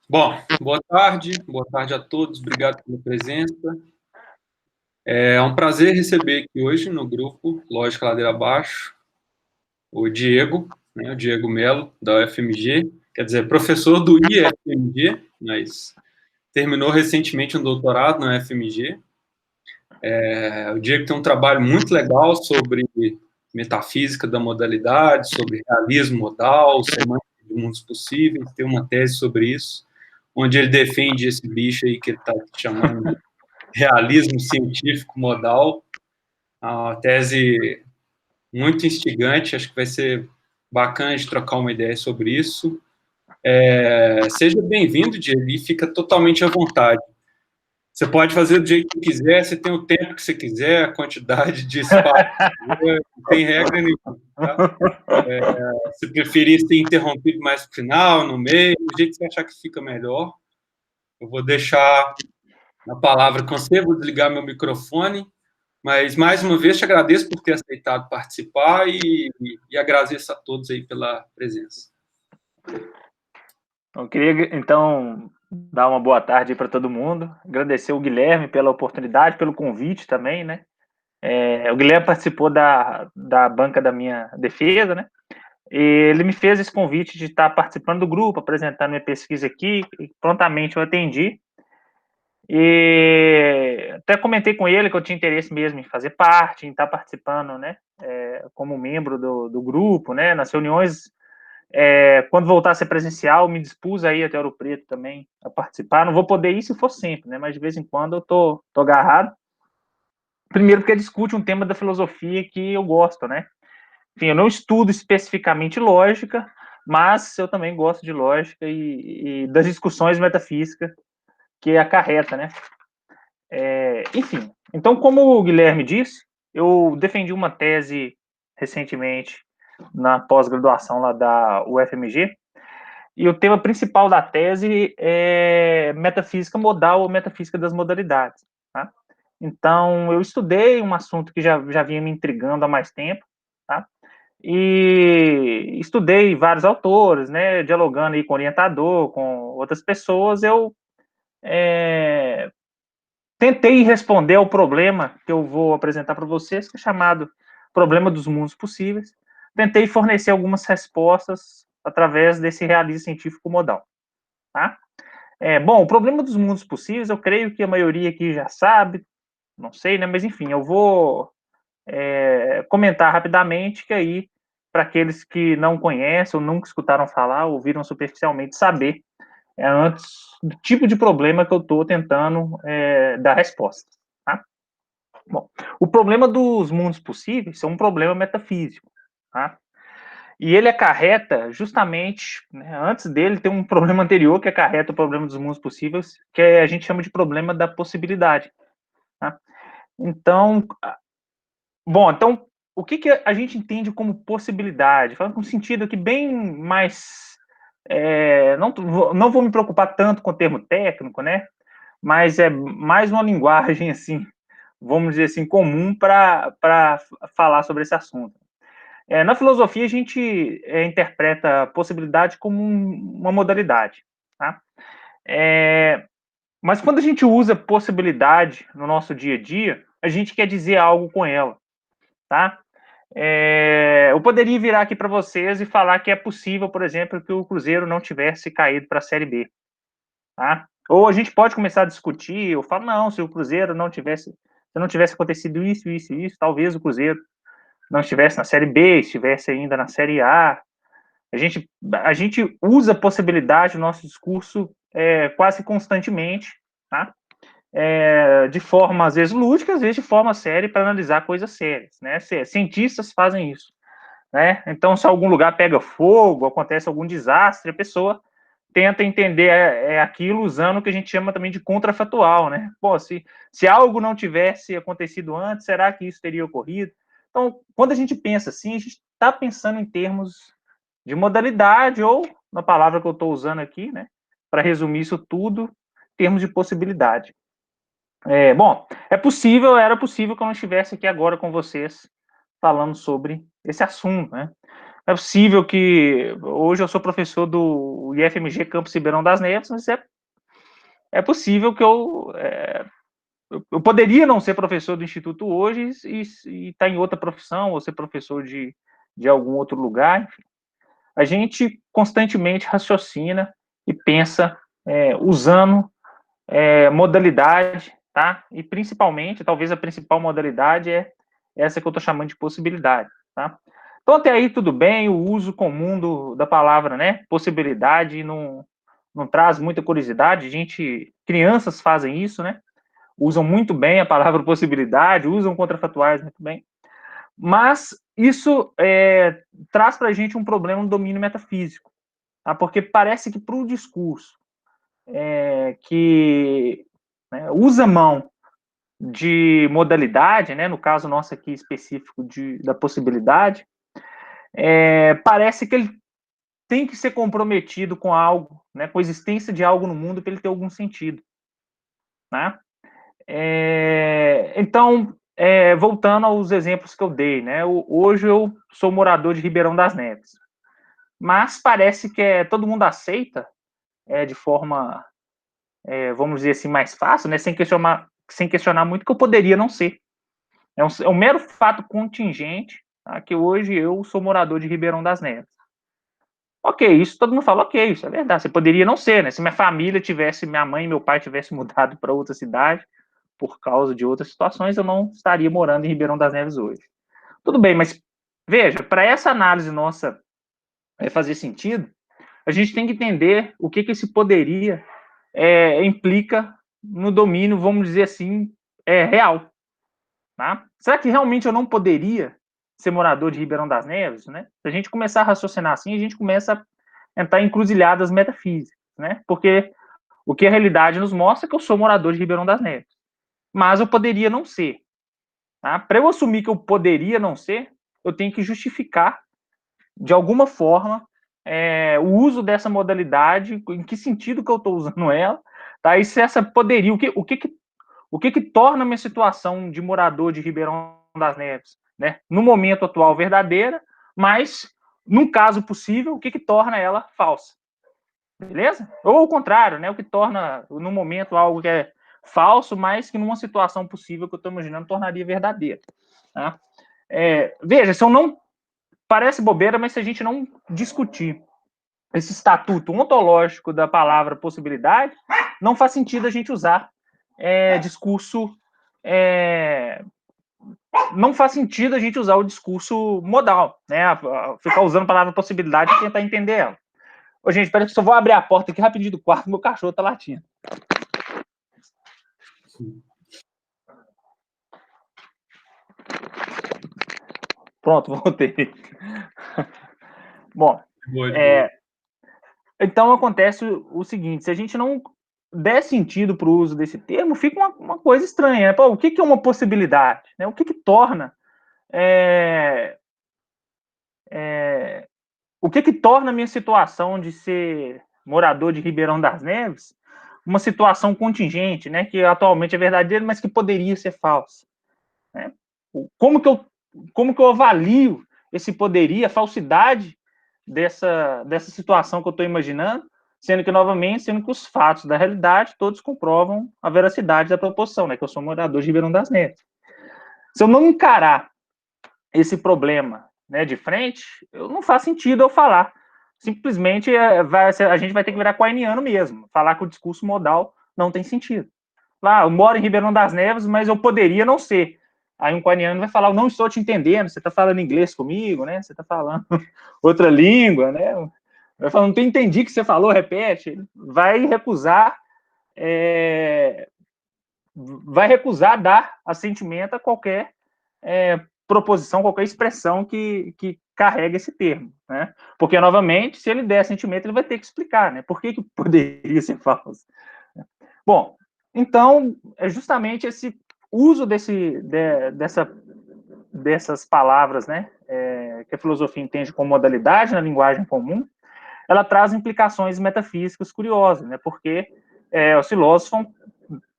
Bom, boa tarde a todos, obrigado pela presença. É um prazer receber aqui hoje no grupo Lógica Ladeira Abaixo o Diego, né, o Diego Melo, da UFMG, quer dizer, professor do IFMG, mas terminou recentemente um doutorado na UFMG. O Diego tem um trabalho muito legal sobre metafísica da modalidade, sobre realismo modal, semântica de mundos possíveis, tem uma tese sobre isso, onde ele defende esse bicho aí que ele está chamando de realismo científico modal, uma tese muito instigante, acho que vai ser bacana de trocar uma ideia sobre isso. Seja bem-vindo, Diego, e fica totalmente à vontade. Você pode fazer do jeito que quiser, você tem o tempo que você quiser, a quantidade de espaço que quiser, não tem regra nenhuma, tá? Se preferir ser interrompido mais no final, no meio, do jeito que você achar que fica melhor. Eu vou deixar a palavra com você, vou desligar meu microfone, mas mais uma vez te agradeço por ter aceitado participar e agradeço a todos aí pela presença. Eu queria, então, dar uma boa tarde para todo mundo, agradecer o Guilherme pela oportunidade, pelo convite também, né? O Guilherme participou da banca da minha defesa, né? E ele me fez esse convite de estar participando do grupo, apresentando minha pesquisa aqui, e prontamente eu atendi. E até comentei com ele que eu tinha interesse mesmo em fazer parte, em estar participando, né? Como membro do grupo, né? Nas reuniões. Quando voltar a ser presencial, me dispus aí até Ouro Preto também a participar. Não vou poder ir se for sempre, né? Mas de vez em quando eu tô agarrado. Primeiro porque discute um tema da filosofia que eu gosto, né? Enfim, eu não estudo especificamente lógica, mas eu também gosto de lógica e das discussões metafísicas que acarreta, né? Enfim, então, como o Guilherme disse, eu defendi uma tese recentemente na pós-graduação lá da UFMG, e o tema principal da tese é metafísica modal ou metafísica das modalidades. Tá? Então, eu estudei um assunto que já vinha me intrigando há mais tempo, tá? E estudei vários autores, né? Dialogando aí com o orientador, com outras pessoas, eu tentei responder ao problema que eu vou apresentar para vocês, que é chamado Problema dos Mundos Possíveis. Tentei fornecer algumas respostas através desse realismo científico modal. Tá? Bom, o problema dos mundos possíveis, eu creio que a maioria aqui já sabe, não sei, né? Mas enfim, eu vou comentar rapidamente, que aí, para aqueles que não conhecem ou nunca escutaram falar, ouviram superficialmente, saber antes do tipo de problema que eu estou tentando dar resposta. Tá? Bom, o problema dos mundos possíveis é um problema metafísico. Tá? E ele acarreta justamente, né, antes dele tem um problema anterior que acarreta o problema dos mundos possíveis, que a gente chama de problema da possibilidade. Tá? Então, então, o que a gente entende como possibilidade? Falando com um sentido aqui bem mais... não vou me preocupar tanto com o termo técnico, né? Mas é mais uma linguagem, assim, vamos dizer assim, comum para falar sobre esse assunto. Na filosofia, a gente interpreta a possibilidade como uma modalidade. Tá? Mas quando a gente usa possibilidade no nosso dia a dia, a gente quer dizer algo com ela. Tá? Eu poderia virar aqui para vocês e falar que é possível, por exemplo, que o Cruzeiro não tivesse caído para a Série B. Tá? Ou a gente pode começar a discutir, eu falo, não, se o Cruzeiro não tivesse, se não tivesse acontecido isso, isso, isso, talvez o Cruzeiro não estivesse na Série B, estivesse ainda na Série A. A gente usa a possibilidade no nosso discurso quase constantemente, tá? De forma, às vezes, lúdica, às vezes de forma séria, para analisar coisas sérias. Né? Cientistas fazem isso. Né? Então, se algum lugar pega fogo, acontece algum desastre, a pessoa tenta entender aquilo usando o que a gente chama também de contrafatual. Né? Pô, se algo não tivesse acontecido antes, será que isso teria ocorrido? Então, quando a gente pensa assim, a gente está pensando em termos de modalidade, ou, na palavra que eu estou usando aqui, né, para resumir isso tudo, termos de possibilidade. Bom, era possível que eu não estivesse aqui agora com vocês falando sobre esse assunto, né? é possível que hoje eu sou professor do IFMG Campus Ribeirão das Neves, mas é possível que eu poderia não ser professor do Instituto hoje e estar em outra profissão, ou ser professor de algum outro lugar. Enfim. A gente constantemente raciocina e pensa usando modalidade, tá? E principalmente, talvez a principal modalidade é essa que eu estou chamando de possibilidade, tá? Então, até aí tudo bem, o uso comum da palavra, né? Possibilidade não traz muita curiosidade. Crianças fazem isso, né? Usam muito bem a palavra possibilidade, usam contrafatuais muito bem. Mas isso traz para a gente um problema no domínio metafísico, tá? Porque parece que para o discurso que usa mão de modalidade, né, no caso nosso aqui específico da possibilidade, parece que ele tem que ser comprometido com algo, né, com a existência de algo no mundo para ele ter algum sentido. Né? Então, voltando aos exemplos que eu dei, né, hoje eu sou morador de Ribeirão das Neves, mas parece que todo mundo aceita de forma, vamos dizer assim, mais fácil, né, sem questionar muito, que eu poderia não ser. É um mero fato contingente, tá, que hoje eu sou morador de Ribeirão das Neves. Ok, isso todo mundo fala, ok, isso é verdade. Você poderia não ser, né? Se minha mãe e meu pai tivessem mudado para outra cidade por causa de outras situações, eu não estaria morando em Ribeirão das Neves hoje. Tudo bem, mas veja, para essa análise nossa fazer sentido, a gente tem que entender o que esse poderia implica no domínio, vamos dizer assim, real. Tá? Será que realmente eu não poderia ser morador de Ribeirão das Neves? Né? Se a gente começar a raciocinar assim, a gente começa a entrar em encruzilhadas metafísicas, né? Porque o que a realidade nos mostra é que eu sou morador de Ribeirão das Neves, mas eu poderia não ser. Tá? Para eu assumir que eu poderia não ser, eu tenho que justificar, de alguma forma, o uso dessa modalidade, em que sentido que eu estou usando ela, tá? E se essa poderia, o que torna a minha situação de morador de Ribeirão das Neves, né, no momento atual verdadeira, mas, num caso possível, o que torna ela falsa? Beleza? Ou o contrário, né, o que torna, no momento, algo que é falso, mas que numa situação possível que eu estou imaginando tornaria verdadeira. Tá? Veja, se eu não... Parece bobeira, mas se a gente não discutir esse estatuto ontológico da palavra possibilidade, não faz sentido a gente usar discurso... não faz sentido a gente usar o discurso modal, né? Ficar usando a palavra possibilidade e tentar entender ela. Ô, gente, espera que eu só vou abrir a porta aqui rapidinho do quarto, meu cachorro tá latindo. Pronto, voltei. Bom, então acontece o seguinte, se a gente não der sentido para o uso desse termo, fica uma coisa estranha. Né? Pô, o que é uma possibilidade? Né? O que torna... o que torna a minha situação de ser morador de Ribeirão das Neves uma situação contingente, né? Que atualmente é verdadeira, mas que poderia ser falsa. Né? Como que eu avalio esse poderia, a falsidade dessa situação que eu estou imaginando, sendo que os fatos da realidade todos comprovam a veracidade da proposição, né? Que eu sou morador de Ribeirão das Neves. Se eu não encarar esse problema, né, de frente, não faz sentido eu falar. Simplesmente a gente vai ter que virar quainiano mesmo. Falar que o discurso modal não tem sentido. Eu moro em Ribeirão das Neves, mas eu poderia não ser. Aí um quainiano vai falar, eu não estou te entendendo, você está falando inglês comigo, né? Você está falando outra língua, né? Vai falar, não entendi o que você falou, repete. Vai recusar dar assentimento a qualquer proposição, qualquer expressão que carrega esse termo, né? Porque, novamente, se ele der assentimento, ele vai ter que explicar, né? Por que poderia ser falso? Bom, então, é justamente esse uso dessas palavras, né, que a filosofia entende como modalidade na linguagem comum, ela traz implicações metafísicas curiosas, né? Porque os filósofos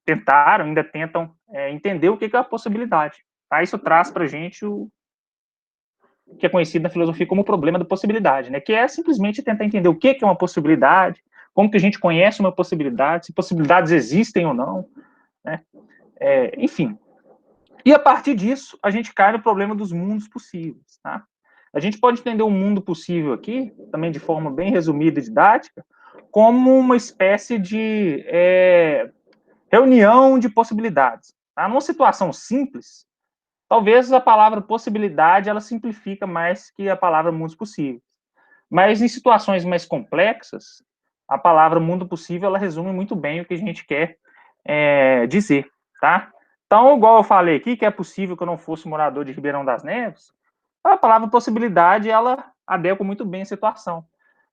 tentaram, ainda tentam entender o que é a possibilidade. Tá? Isso traz para a gente que é conhecido na filosofia como o problema da possibilidade, né? Que é simplesmente tentar entender o que é uma possibilidade, como que a gente conhece uma possibilidade, se possibilidades existem ou não, né? Enfim. E a partir disso, a gente cai no problema dos mundos possíveis, tá? A gente pode entender um mundo possível aqui, também de forma bem resumida e didática, como uma espécie de reunião de possibilidades. Tá? Numa situação simples, talvez a palavra possibilidade ela simplifica mais que a palavra mundos possíveis. Mas em situações mais complexas, a palavra mundo possível ela resume muito bem o que a gente quer dizer, tá? Então, igual eu falei aqui, que é possível que eu não fosse morador de Ribeirão das Neves, a palavra possibilidade ela adequa muito bem a situação.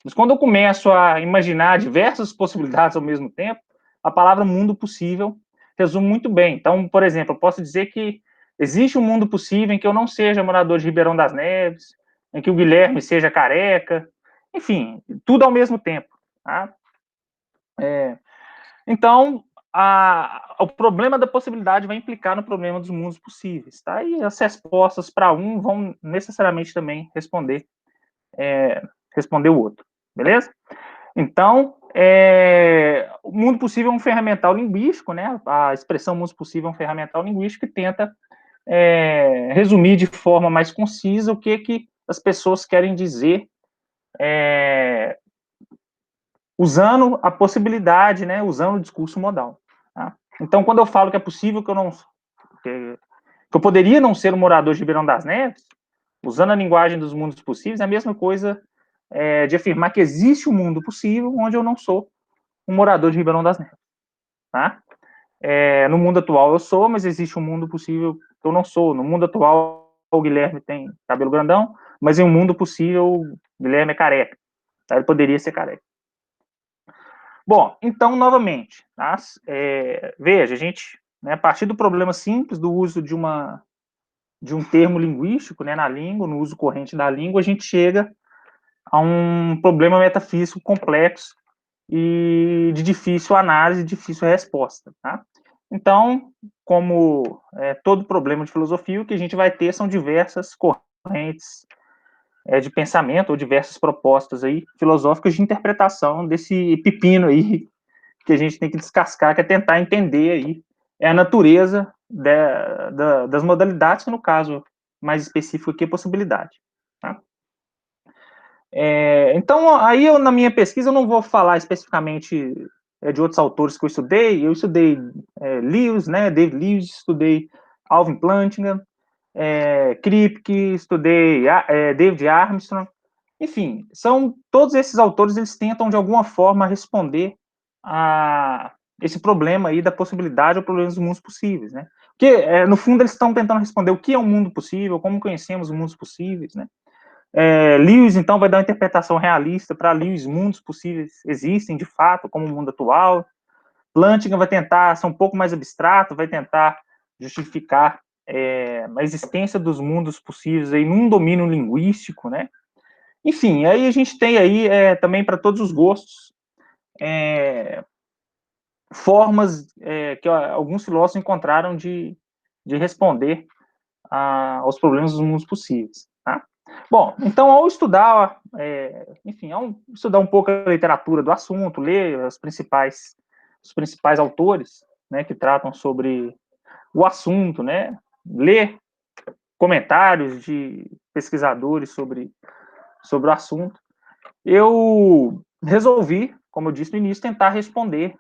Mas quando eu começo a imaginar diversas possibilidades ao mesmo tempo, a palavra mundo possível resume muito bem. Então, por exemplo, eu posso dizer que existe um mundo possível em que eu não seja morador de Ribeirão das Neves, em que o Guilherme seja careca, enfim, tudo ao mesmo tempo. Tá? Então, o problema da possibilidade vai implicar no problema dos mundos possíveis. Tá? E as respostas para um vão necessariamente também responder o outro. Beleza? Então, o mundo possível é um ferramental linguístico, né? A expressão mundo possível é um ferramental linguístico que tenta resumir de forma mais concisa o que as pessoas querem dizer usando a possibilidade, né? Usando o discurso modal. Tá? Então, quando eu falo que é possível que eu poderia não ser um morador de Ribeirão das Neves, usando a linguagem dos mundos possíveis, é a mesma coisa de afirmar que existe um mundo possível onde eu não sou um morador de Ribeirão das Neves. Tá? No mundo atual eu sou, mas existe um mundo possível que eu não sou. No mundo atual, o Guilherme tem cabelo grandão, mas em um mundo possível, o Guilherme é careca. Tá? Ele poderia ser careca. Bom, então, novamente, tá? Veja, a gente, né, a partir do problema simples do uso de um termo linguístico, né, na língua, no uso corrente da língua, a gente chega a um problema metafísico complexo e de difícil análise, difícil resposta. Tá? Então, como todo problema de filosofia, o que a gente vai ter são diversas correntes de pensamento ou diversas propostas aí filosóficas de interpretação desse pepino aí que a gente tem que descascar, que é tentar entender aí a natureza das modalidades, que no caso mais específico aqui é possibilidade. Tá? Então, aí na minha pesquisa eu não vou falar especificamente de outros autores que eu estudei Lewis, né, David Lewis, estudei Alvin Plantinga, Kripke, estudei David Armstrong, enfim, todos esses autores, eles tentam de alguma forma responder a esse problema aí da possibilidade ou problema dos mundos possíveis, né? Porque, no fundo, eles estão tentando responder o que é um mundo possível, como conhecemos os mundos possíveis, né? Lewis, então, vai dar uma interpretação realista para Lewis, mundos possíveis existem, de fato, como o mundo atual. Plantinga vai tentar ser um pouco mais abstrato, vai tentar justificar a existência dos mundos possíveis aí num domínio linguístico, né? Enfim, aí a gente tem aí também para todos os gostos formas que alguns filósofos encontraram de responder aos problemas dos mundos possíveis. Tá? Bom, então, ao estudar, enfim, ao estudar um pouco a literatura do assunto, ler os principais autores, né, que tratam sobre o assunto, né, ler comentários de pesquisadores sobre o assunto, eu resolvi, como eu disse no início, tentar responder,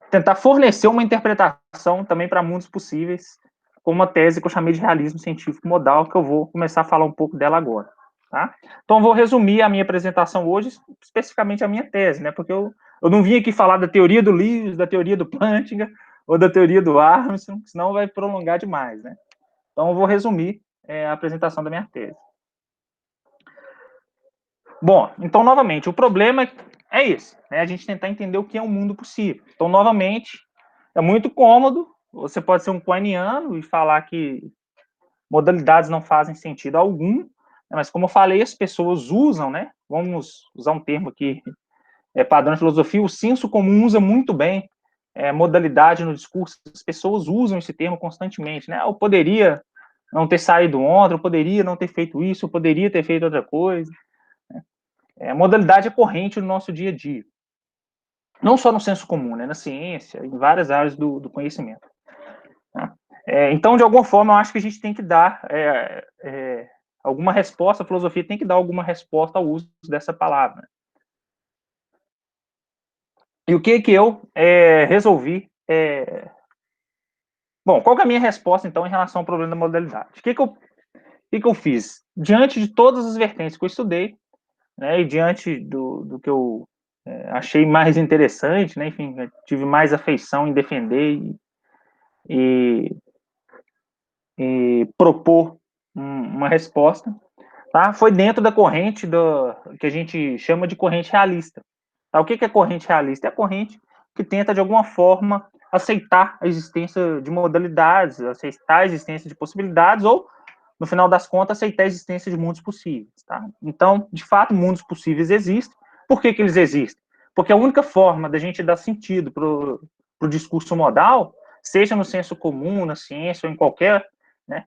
tentar fornecer uma interpretação também para mundos possíveis, com uma tese que eu chamei de realismo científico modal, que eu vou começar a falar um pouco dela agora. Tá? Então, eu vou resumir a minha apresentação hoje, especificamente a minha tese, né? Porque eu não vim aqui falar da teoria do Lewis, da teoria do Plantinga, ou da teoria do Armstrong, senão vai prolongar demais, né? Então, eu vou resumir a apresentação da minha tese. Bom, então, novamente, o problema é esse, né? A gente tentar entender o que é um mundo possível. Então, novamente, é muito cômodo, você pode ser um quiniano e falar que modalidades não fazem sentido algum, mas como eu falei, as pessoas usam, né? Vamos usar um termo aqui, padrão de filosofia, o senso comum usa muito bem modalidade no discurso, as pessoas usam esse termo constantemente, né? Eu poderia não ter saído ontem, eu poderia não ter feito isso, eu poderia ter feito outra coisa. A modalidade é corrente no nosso dia a dia. Não só no senso comum, né, na ciência, em várias áreas do conhecimento. Né? Então, de alguma forma, eu acho que a gente tem que dar alguma resposta, a filosofia tem que dar alguma resposta ao uso dessa palavra. E o que eu resolvi... Bom, qual que é a minha resposta, então, em relação ao problema da modalidade? O que eu fiz? Diante de todas as vertentes que eu estudei, né, e diante do que eu achei mais interessante, né, enfim, tive mais afeição em defender e propor uma resposta, tá? Foi dentro da corrente que a gente chama de corrente realista. Tá? O que é corrente realista? É a corrente que tenta, de alguma forma, aceitar a existência de modalidades, aceitar a existência de possibilidades, ou, no final das contas, aceitar a existência de mundos possíveis. Tá? Então, de fato, mundos possíveis existem. Por que eles existem? Porque a única forma da gente dar sentido para o discurso modal, seja no senso comum, na ciência ou em qualquer, né,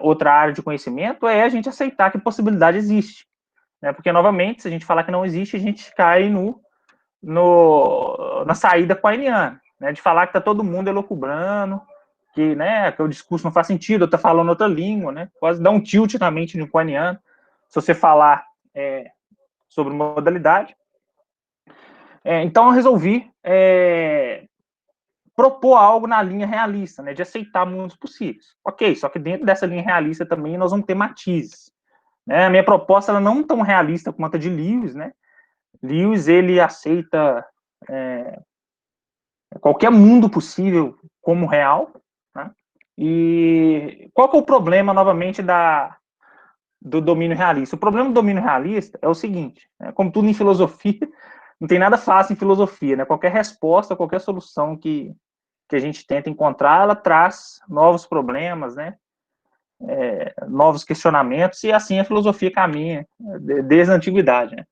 outra área de conhecimento, é a gente aceitar que possibilidade existe. Né? Porque, novamente, se a gente falar que não existe, a gente cai na saída quainiana, né? De falar que está todo mundo elucubrando, que, né, que o discurso não faz sentido, está falando outra língua, né? Quase dá um tilt na mente de um quainiano se você falar sobre modalidade. Então, eu resolvi propor algo na linha realista, né, de aceitar mundos possíveis. Ok, só que dentro dessa linha realista também nós vamos ter matizes. Né? A minha proposta ela não tão realista quanto a de Lewis, né? Lewis, ele aceita qualquer mundo possível como real, né? E qual que é o problema, novamente, do domínio realista? O problema do domínio realista é o seguinte, né? Como tudo em filosofia, não tem nada fácil em filosofia, né? Qualquer resposta, qualquer solução que a gente tenta encontrar, ela traz novos problemas, né? Novos questionamentos, e assim a filosofia caminha desde a antiguidade, né?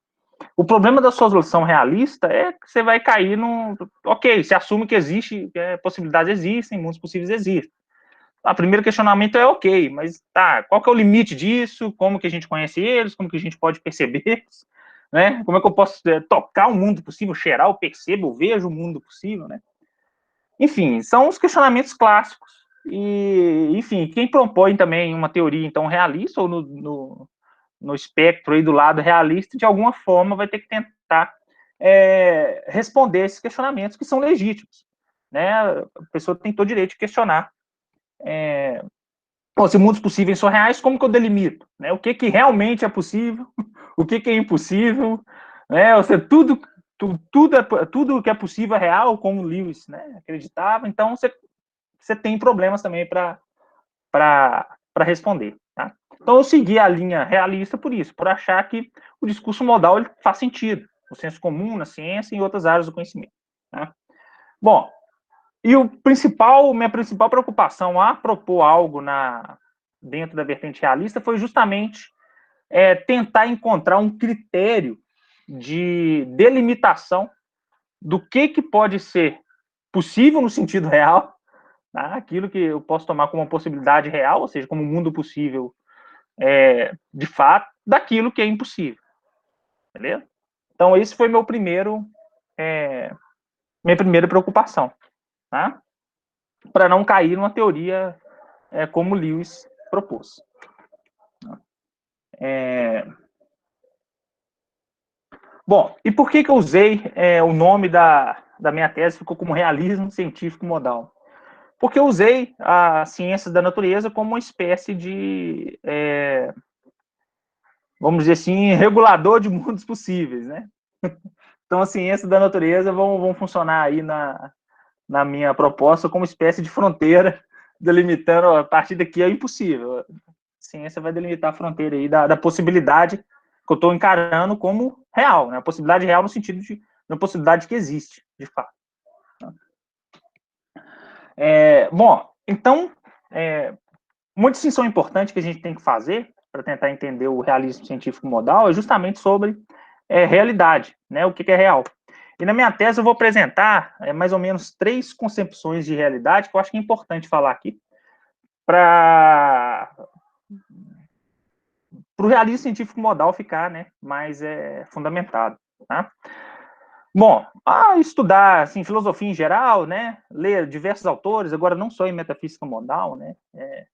O problema da solução realista é que você vai cair num... Ok, você assume que existe, que possibilidades existem, mundos possíveis existem. O primeiro questionamento é ok, mas tá, qual que é o limite disso? Como que a gente conhece eles? Como que a gente pode perceber? Né? Como é que eu posso tocar o mundo possível, cheirar, eu percebo, eu vejo o mundo possível, né? Enfim, são os questionamentos clássicos. E, enfim, quem propõe também uma teoria, então, realista, ou no espectro aí do lado realista, de alguma forma vai ter que tentar responder esses questionamentos que são legítimos. Né? A pessoa tem todo o direito de questionar. Se mundos possíveis são reais, como que eu delimito? Né? O que realmente é possível? O que é impossível? Né? Ou seja, tudo que é possível é real, como Lewis, né, acreditava. Então, você tem problemas também para responder. Tá? Então, eu segui a linha realista por isso, por achar que o discurso modal ele faz sentido, no senso comum, na ciência e em outras áreas do conhecimento. Tá? Bom, e minha principal preocupação a propor algo dentro da vertente realista foi justamente tentar encontrar um critério de delimitação do que pode ser possível no sentido real, tá? Aquilo que eu posso tomar como uma possibilidade real, ou seja, como um mundo possível de fato, daquilo que é impossível. Beleza? Então, esse foi minha primeira preocupação, tá? Para não cair numa teoria como Lewis propôs. Bom, e por que eu usei o nome da minha tese, ficou como realismo científico modal? Porque eu usei as ciências da natureza como uma espécie de, vamos dizer assim, regulador de mundos possíveis, né? Então, as ciências da natureza vão funcionar aí na minha proposta como espécie de fronteira, delimitando, a partir daqui é impossível. A ciência vai delimitar a fronteira aí da possibilidade que eu estou encarando como real, né? A possibilidade real no sentido de uma possibilidade que existe, de fato. Bom, então, uma distinção importante que a gente tem que fazer para tentar entender o realismo científico modal é justamente sobre realidade, né? O que é real. E na minha tese eu vou apresentar mais ou menos 3 concepções de realidade que eu acho que é importante falar aqui, para o realismo científico modal ficar, né, mais fundamentado, tá? Bom, estudar assim, filosofia em geral, né, ler diversos autores, agora não só em metafísica modal, né,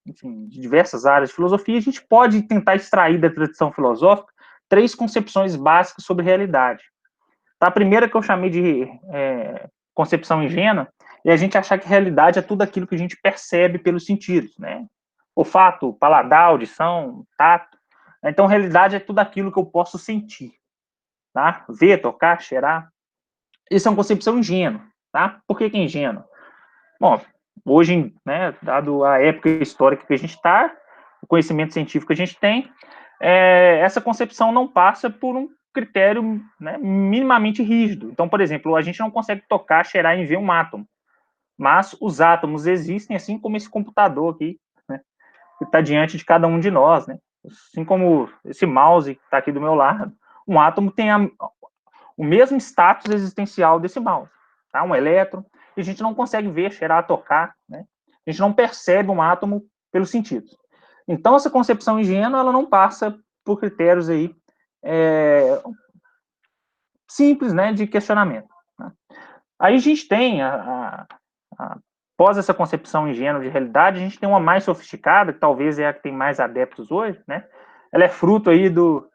enfim, de diversas áreas de filosofia, a gente pode tentar extrair da tradição filosófica 3 concepções básicas sobre realidade. Tá? A primeira que eu chamei de concepção ingênua é a gente achar que realidade é tudo aquilo que a gente percebe pelos sentidos, né? Olfato, paladar, audição, tato. Então, realidade é tudo aquilo que eu posso sentir, tá? Ver, tocar, cheirar. Isso é uma concepção ingênua, tá? Por que é ingênua? Bom, hoje, né, dado a época histórica que a gente está, o conhecimento científico que a gente tem, essa concepção não passa por um critério, né, minimamente rígido. Então, por exemplo, a gente não consegue tocar, cheirar e ver um átomo, mas os átomos existem, assim como esse computador aqui, né, que está diante de cada um de nós, né? Assim como esse mouse que está aqui do meu lado, um átomo tem o mesmo status existencial desse mouse, tá? Um elétron, e a gente não consegue ver, cheirar, tocar, né? A gente não percebe um átomo pelos sentidos. Então, essa concepção ingênua, ela não passa por critérios aí simples, né, de questionamento. Né? Aí a gente tem, após essa concepção ingênua de realidade, a gente tem uma mais sofisticada, que talvez é a que tem mais adeptos hoje, né? Ela é fruto aí do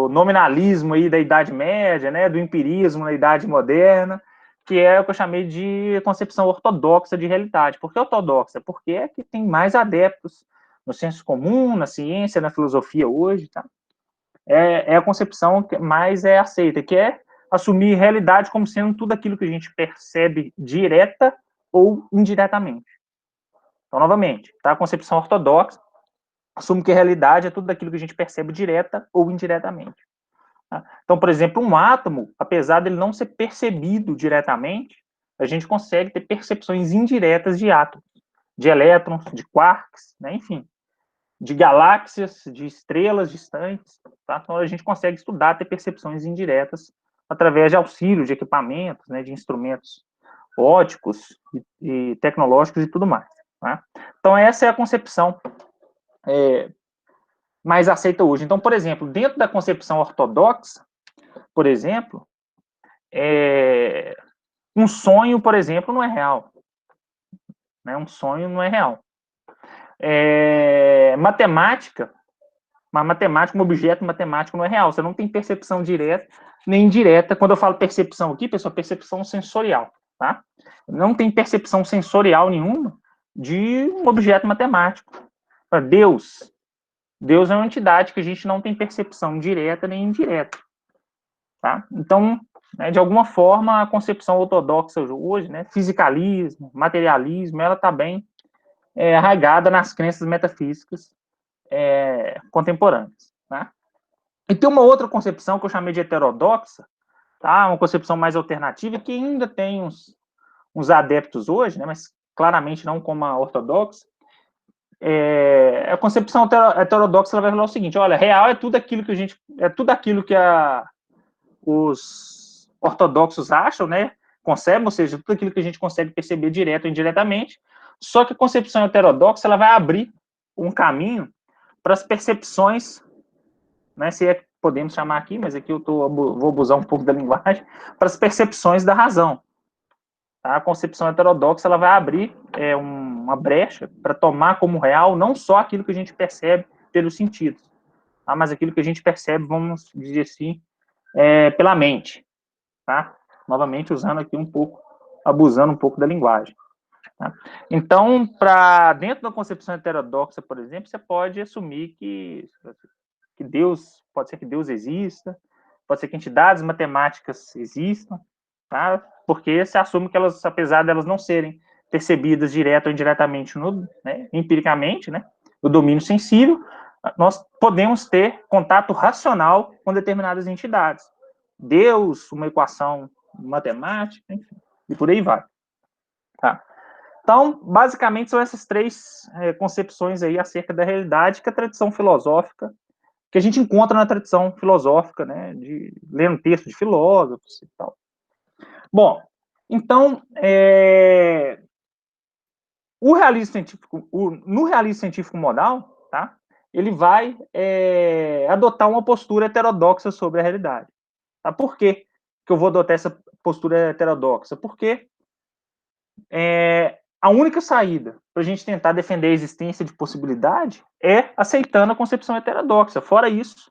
nominalismo aí da Idade Média, né, do empirismo na Idade Moderna, que é o que eu chamei de concepção ortodoxa de realidade. Por que ortodoxa? Porque é que tem mais adeptos no senso comum, na ciência, na filosofia hoje, tá? É a concepção que mais é aceita, que é assumir realidade como sendo tudo aquilo que a gente percebe direta ou indiretamente. Então, novamente, tá? A concepção ortodoxa assume que a realidade é tudo aquilo que a gente percebe direta ou indiretamente. Tá? Então, por exemplo, um átomo, apesar dele não ser percebido diretamente, a gente consegue ter percepções indiretas de átomos, de elétrons, de quarks, né? Enfim, de galáxias, de estrelas distantes. Tá? Então, a gente consegue estudar, ter percepções indiretas através de auxílio de equipamentos, né? De instrumentos óticos e tecnológicos e tudo mais. Tá? Então, essa é a concepção mais aceita hoje. Então, por exemplo, dentro da concepção ortodoxa, por exemplo, um sonho, por exemplo, não é real. Né? Um sonho não é real. Matemática, um objeto matemático não é real. Você não tem percepção direta nem indireta. Quando eu falo percepção aqui, pessoal, percepção sensorial. Tá? Não tem percepção sensorial nenhuma de um objeto matemático. Deus é uma entidade que a gente não tem percepção direta nem indireta. Tá? Então, né, de alguma forma, a concepção ortodoxa hoje, né, fisicalismo, materialismo, ela está bem arraigada nas crenças metafísicas contemporâneas. Tá? E tem uma outra concepção que eu chamei de heterodoxa, tá? Uma concepção mais alternativa, que ainda tem uns adeptos hoje, né, mas claramente não como a ortodoxa. A concepção heterodoxa ela vai falar o seguinte: olha, real é tudo aquilo que os ortodoxos acham, né, concebem, ou seja, tudo aquilo que a gente consegue perceber direto ou indiretamente, só que a concepção heterodoxa ela vai abrir um caminho para as percepções, né, se é que podemos chamar aqui, mas aqui vou abusar um pouco da linguagem, para as percepções da razão. Tá? A concepção heterodoxa ela vai abrir uma brecha para tomar como real não só aquilo que a gente percebe pelos sentidos, tá? Mas aquilo que a gente percebe, vamos dizer assim, pela mente, tá? Novamente usando aqui abusando um pouco da linguagem. Tá? Então, dentro da concepção heterodoxa, por exemplo, você pode assumir que Deus, pode ser que Deus exista, pode ser que entidades matemáticas existam, tá? Porque você assume que elas, apesar de elas não serem percebidas direto ou indiretamente, empiricamente, né, no domínio sensível, nós podemos ter contato racional com determinadas entidades. Deus, uma equação matemática, enfim, e por aí vai. Tá? Então, basicamente, são essas 3 concepções aí acerca da realidade que a tradição filosófica, que a gente encontra na tradição filosófica, né, de lendo texto de filósofos e tal. Bom, então, no realismo científico modal, tá? Ele vai adotar uma postura heterodoxa sobre a realidade. Tá? Por quê que eu vou adotar essa postura heterodoxa? Porque a única saída para a gente tentar defender a existência de possibilidade é aceitando a concepção heterodoxa. Fora isso,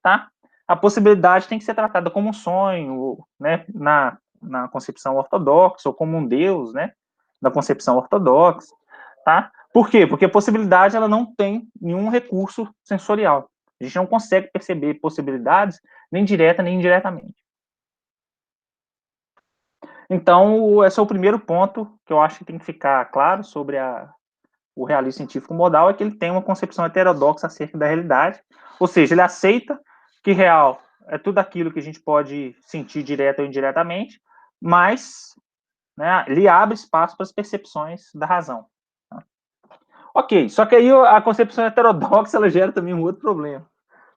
tá? A possibilidade tem que ser tratada como um sonho, né? Na concepção ortodoxa, ou como um Deus, né? Na concepção ortodoxa, tá? Por quê? Porque a possibilidade ela não tem nenhum recurso sensorial. A gente não consegue perceber possibilidades nem direta nem indiretamente. Então, esse é o primeiro ponto que eu acho que tem que ficar claro sobre o realismo científico modal, é que ele tem uma concepção heterodoxa acerca da realidade, ou seja, ele aceita que real é tudo aquilo que a gente pode sentir direta ou indiretamente, mas, né, ele abre espaço para as percepções da razão. Ok, só que aí a concepção heterodoxa ela gera também um outro problema.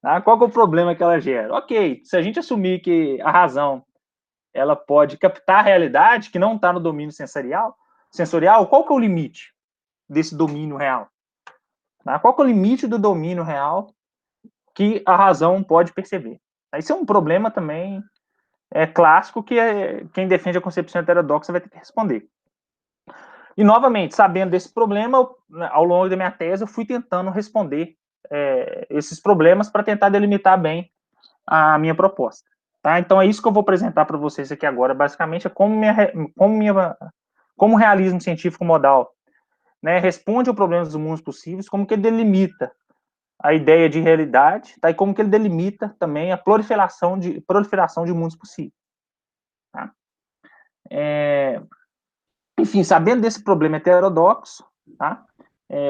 Tá? Qual que é o problema que ela gera? Ok, se a gente assumir que a razão ela pode captar a realidade que não está no domínio sensorial, qual que é o limite desse domínio real? Tá? Qual que é o limite do domínio real que a razão pode perceber? Isso é um problema também clássico que quem defende a concepção heterodoxa vai ter que responder. E, novamente, sabendo desse problema, ao longo da minha tese, eu fui tentando responder esses problemas para tentar delimitar bem a minha proposta. Tá? Então, é isso que eu vou apresentar para vocês aqui agora. Basicamente, é como o realismo científico modal, né, responde ao problema dos mundos possíveis, como que ele delimita a ideia de realidade, tá? E como que ele delimita também a proliferação de mundos possíveis. Tá? Enfim, sabendo desse problema heterodoxo, tá?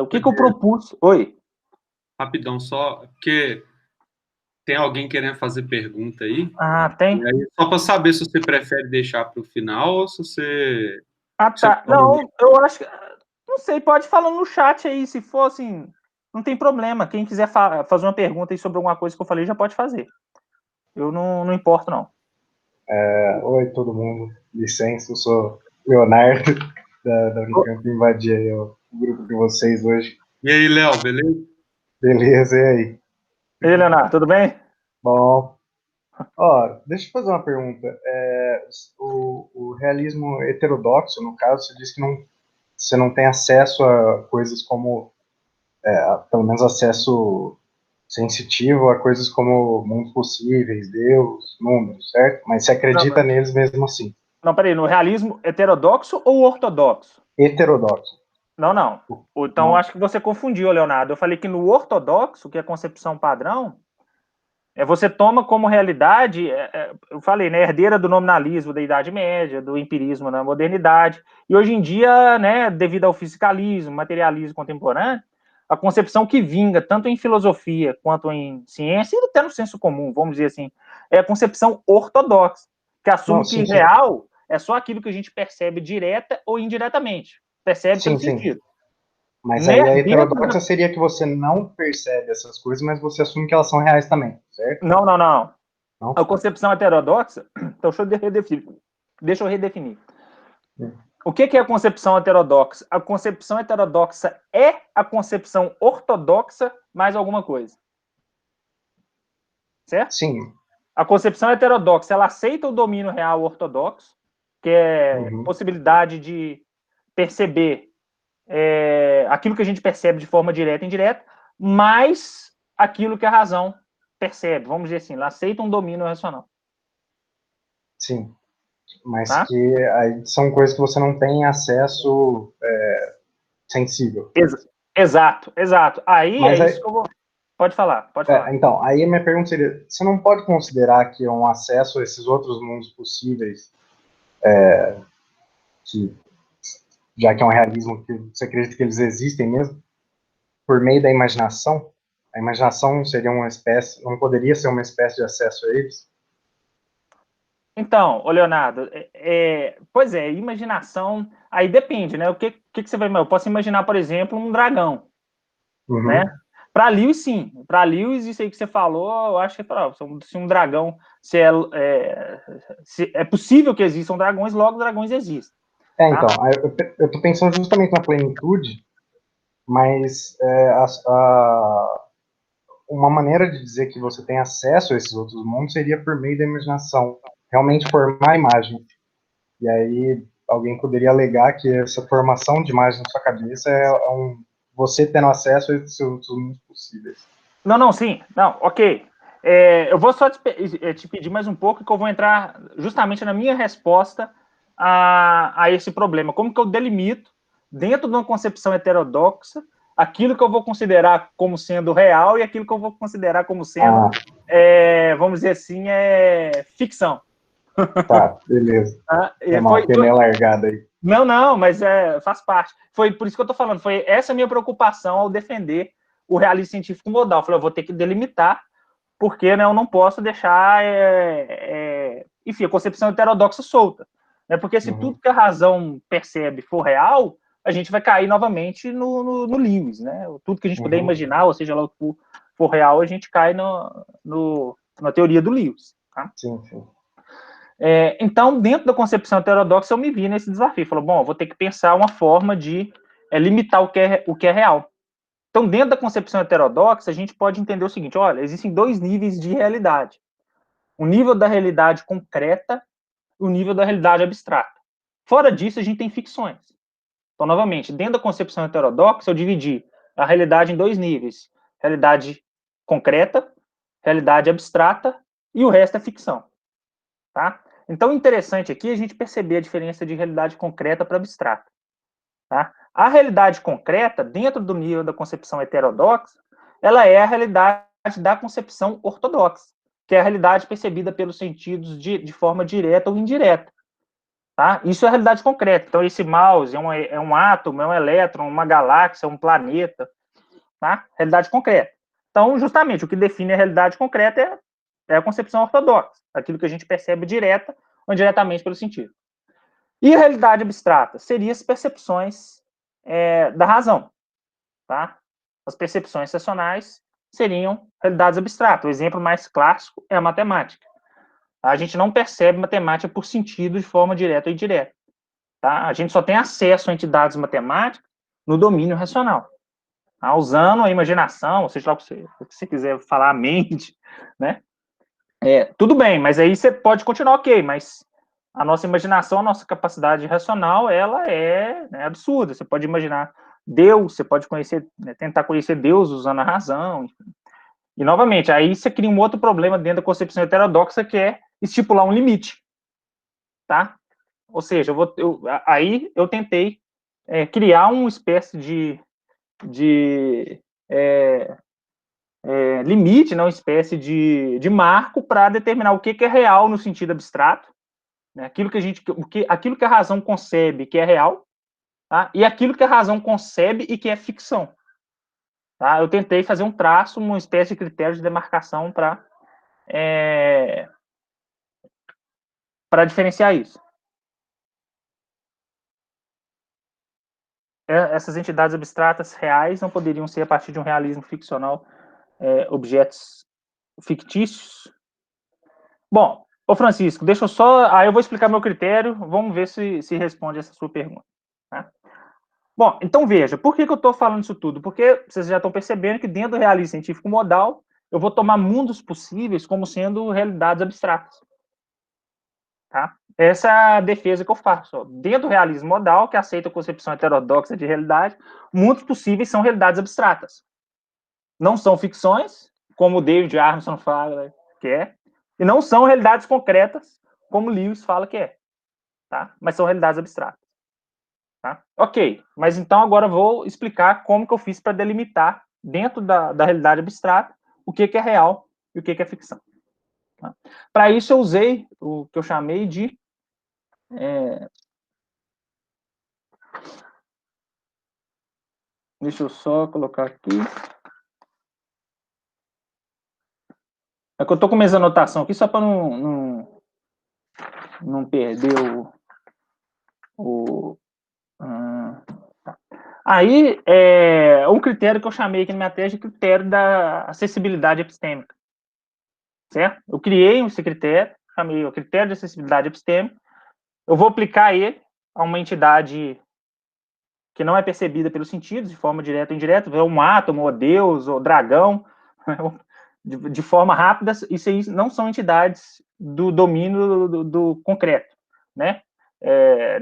O que eu propus... Oi? Rapidão, só porque tem alguém querendo fazer pergunta aí. Ah, tem? E aí, só para saber se você prefere deixar para o final ou se você... Ah, tá. Não, eu acho que... Não sei, pode falar no chat aí, se for assim... Não tem problema. Quem quiser fazer uma pergunta aí sobre alguma coisa que eu falei, já pode fazer. Eu não importo, não. Oi, todo mundo. Licença, eu sou Leonardo, da Unicamp. Invadi aí o grupo de vocês hoje. E aí, Léo, beleza? Beleza, e aí? E aí, Leonardo, tudo bem? Bom. Deixa eu fazer uma pergunta. O realismo heterodoxo, no caso, você diz que você não tem acesso a coisas como, pelo menos acesso sensitivo a coisas como mundos possíveis, Deus, números, certo? Mas você acredita neles mesmo assim? Não, peraí, no realismo heterodoxo ou ortodoxo? Heterodoxo. Não. Então, acho que você confundiu, Leonardo. Eu falei que no ortodoxo, que é a concepção padrão, você toma como realidade, eu falei, né, herdeira do nominalismo da Idade Média, do empirismo na modernidade, e hoje em dia, né, devido ao fisicalismo, materialismo contemporâneo, a concepção que vinga tanto em filosofia quanto em ciência, e até no senso comum, vamos dizer assim, é a concepção ortodoxa, que assume que real é só aquilo que a gente percebe direta ou indiretamente, percebe pelo sentido. Mas aí a heterodoxa seria que você não percebe essas coisas, mas você assume que elas são reais também, certo? Não. A concepção heterodoxa... Então, deixa eu redefinir. O que é a concepção heterodoxa? A concepção heterodoxa é a concepção ortodoxa mais alguma coisa. Certo? Sim. A concepção heterodoxa, ela aceita o domínio real ortodoxo, que é possibilidade de perceber aquilo que a gente percebe de forma direta e indireta, mais aquilo que a razão percebe, vamos dizer assim, ela aceita um domínio racional. Sim, mas que aí são coisas que você não tem acesso sensível. Exato. Aí é isso que eu vou... Pode falar. Então, aí a minha pergunta seria, você não pode considerar que um acesso a esses outros mundos possíveis, já que é um realismo que você acredita que eles existem mesmo, por meio da imaginação? A imaginação seria não poderia ser uma espécie de acesso a eles? Então, Leonardo, pois é, imaginação, aí depende, né? O que você vai... Eu posso imaginar, por exemplo, um dragão, né? Para Lewis, sim. Para Lewis, isso aí que você falou, eu acho que se um dragão... Se é possível que existam dragões, logo dragões existem. Então, eu estou pensando justamente na plenitude, mas uma maneira de dizer que você tem acesso a esses outros mundos seria por meio da imaginação, realmente formar a imagem. E aí alguém poderia alegar que essa formação de imagem na sua cabeça você tendo acesso a esses outros mundos possíveis. Não, sim. Não, ok. Eu vou só te pedir mais um pouco, que eu vou entrar justamente na minha resposta a esse problema. Como que eu delimito, dentro de uma concepção heterodoxa, aquilo que eu vou considerar como sendo real e aquilo que eu vou considerar como sendo, vamos dizer assim, ficção. Tá, beleza. Uma pneu largada aí. Não, mas faz parte. Foi por isso que eu estou falando. Foi essa a minha preocupação ao defender o realismo científico modal. Eu falei, eu vou ter que delimitar, porque, né, eu não posso deixar, enfim, a concepção heterodoxa solta. Né? Porque se tudo que a razão percebe for real, a gente vai cair novamente no Lewis. Né? Tudo que a gente puder imaginar, ou seja lá o que for real, a gente cai na teoria do Lewis. Tá? Sim, sim. Então, dentro da concepção heterodoxa, eu me vi nesse desafio. Falei, bom, eu vou ter que pensar uma forma de limitar o que é real. Então, dentro da concepção heterodoxa, a gente pode entender o seguinte: olha, existem dois níveis de realidade. O nível da realidade concreta e o nível da realidade abstrata. Fora disso, a gente tem ficções. Então, novamente, dentro da concepção heterodoxa, eu dividi a realidade em dois níveis: realidade concreta, realidade abstrata, e o resto é ficção. Tá? Então, interessante aqui a gente perceber a diferença de realidade concreta para abstrata. Tá? A realidade concreta, dentro do nível da concepção heterodoxa, ela é a realidade da concepção ortodoxa, que é a realidade percebida pelos sentidos de forma direta ou indireta. Tá? Isso é a realidade concreta. Então, esse mouse é um átomo, é um elétron, uma galáxia, um planeta. Tá? Realidade concreta. Então, justamente, o que define a realidade concreta é a concepção ortodoxa, aquilo que a gente percebe direta ou indiretamente pelo sentido. E a realidade abstrata seria as percepções da razão. Tá? As percepções racionais seriam realidades abstratas. O exemplo mais clássico é a matemática. A gente não percebe matemática por sentido de forma direta ou indireta. Tá? A gente só tem acesso a entidades matemáticas no domínio racional. Tá? Usando a imaginação, ou seja lá o que você quiser falar, a mente, né? Tudo bem, mas aí você pode continuar ok, mas a nossa imaginação, a nossa capacidade racional, ela é absurda. Você pode imaginar Deus, você pode tentar conhecer Deus usando a razão. Enfim. E, novamente, aí você cria um outro problema dentro da concepção heterodoxa, que é estipular um limite. Tá? Ou seja, aí eu tentei criar uma espécie de limite, não, uma espécie de marco para determinar o que é real no sentido abstrato, né? Aquilo que a razão concebe que é real, tá? E aquilo que a razão concebe e que é ficção. Tá? Eu tentei fazer um traço, uma espécie de critério de demarcação para diferenciar isso. Essas entidades abstratas reais não poderiam ser, a partir de um realismo ficcional, objetos fictícios. Bom, ô Francisco, deixa eu só... Aí eu vou explicar meu critério, vamos ver se responde essa sua pergunta. Tá? Bom, então veja, por que eu estou falando isso tudo? Porque vocês já estão percebendo que dentro do realismo científico modal, eu vou tomar mundos possíveis como sendo realidades abstratas. Tá? Essa é a defesa que eu faço. Ó. Dentro do realismo modal, que aceita a concepção heterodoxa de realidade, mundos possíveis são realidades abstratas. Não são ficções, como o David Armstrong fala que é, e não são realidades concretas, como Lewis fala que é. Tá? Mas são realidades abstratas. Tá? Ok, mas então agora eu vou explicar como que eu fiz para delimitar, dentro da realidade abstrata, o que é real e o que é ficção. Tá? Para isso eu usei o que eu chamei de deixa eu só colocar aqui. É que eu estou com minhas anotações aqui só para não perder tá. Aí, um critério que eu chamei aqui na minha tese é o critério da acessibilidade epistêmica. Certo? Eu criei esse critério, chamei o critério de acessibilidade epistêmica. Eu vou aplicar ele a uma entidade que não é percebida pelos sentidos, de forma direta ou indireta, um átomo, ou Deus, ou dragão, de forma rápida, isso aí não são entidades do domínio do concreto, né?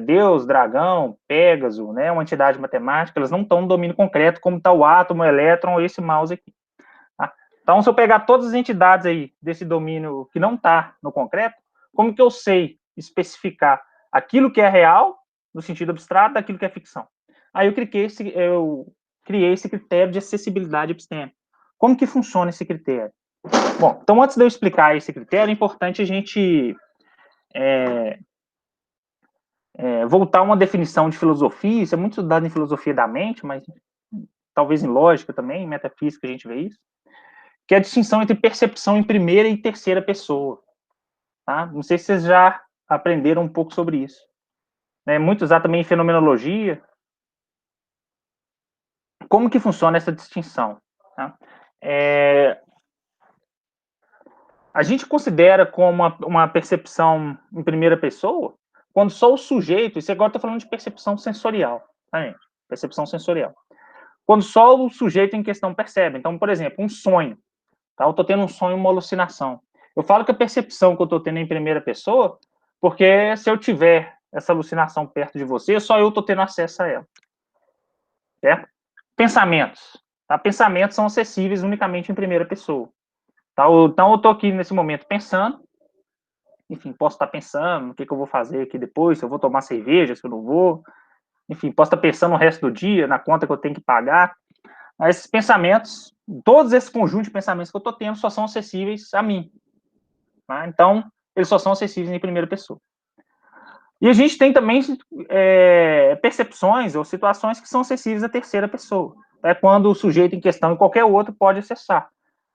Deus, dragão, Pégaso, né? Uma entidade matemática, elas não estão no domínio concreto, como está o átomo, o elétron ou esse mouse aqui. Tá? Então, se eu pegar todas as entidades aí desse domínio que não está no concreto, como que eu sei especificar aquilo que é real, no sentido abstrato, daquilo que é ficção? Aí eu criei esse critério de acessibilidade epistêmica. Como que funciona esse critério? Bom, então antes de eu explicar esse critério, é importante a gente voltar a uma definição de filosofia. Isso é muito estudado em filosofia da mente, mas talvez em lógica também, em metafísica a gente vê isso, que é a distinção entre percepção em primeira e terceira pessoa. Tá? Não sei se vocês já aprenderam um pouco sobre isso. É muito usado também em fenomenologia. Como que funciona essa distinção? Tá? A gente considera como uma percepção em primeira pessoa quando só o sujeito, isso agora estou falando de percepção sensorial, tá, gente? Percepção sensorial. Quando só o sujeito em questão percebe. Então, por exemplo, um sonho. Tá? Eu estou tendo um sonho, uma alucinação. Eu falo que a percepção que eu estou tendo é em primeira pessoa, porque se eu tiver essa alucinação perto de você, só eu estou tendo acesso a ela. Certo? Pensamentos. Tá? Pensamentos são acessíveis unicamente em primeira pessoa. Tá? Então, eu estou aqui nesse momento pensando, enfim, posso estar pensando no que eu vou fazer aqui depois, se eu vou tomar cerveja, se eu não vou, enfim, posso estar pensando o resto do dia, na conta que eu tenho que pagar. Esses pensamentos, todos esses conjuntos de pensamentos que eu estou tendo só são acessíveis a mim. Tá? Então, eles só são acessíveis em primeira pessoa. E a gente tem também percepções ou situações que são acessíveis à terceira pessoa. É quando o sujeito em questão e qualquer outro pode acessar.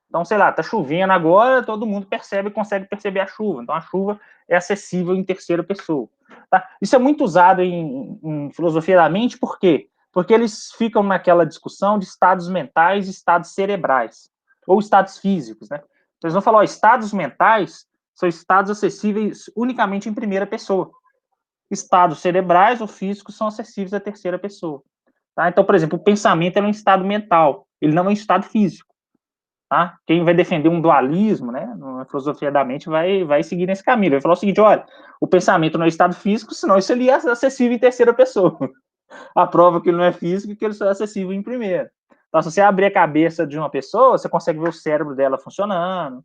Então, sei lá, tá chovendo agora, todo mundo consegue perceber a chuva. Então, a chuva é acessível em terceira pessoa. Tá? Isso é muito usado em filosofia da mente, por quê? Porque eles ficam naquela discussão de estados mentais e estados cerebrais, ou estados físicos, né? Então, eles vão falar, ó, estados mentais são estados acessíveis unicamente em primeira pessoa. Estados cerebrais ou físicos são acessíveis à terceira pessoa. Tá? Então, por exemplo, o pensamento é um estado mental, ele não é um estado físico. Tá? Quem vai defender um dualismo, né, na filosofia da mente, vai seguir nesse caminho. Vai falar o seguinte, olha, o pensamento não é estado físico, senão isso ele é acessível em terceira pessoa. A prova que ele não é físico é que ele só é acessível em primeira. Então, se você abrir a cabeça de uma pessoa, você consegue ver o cérebro dela funcionando.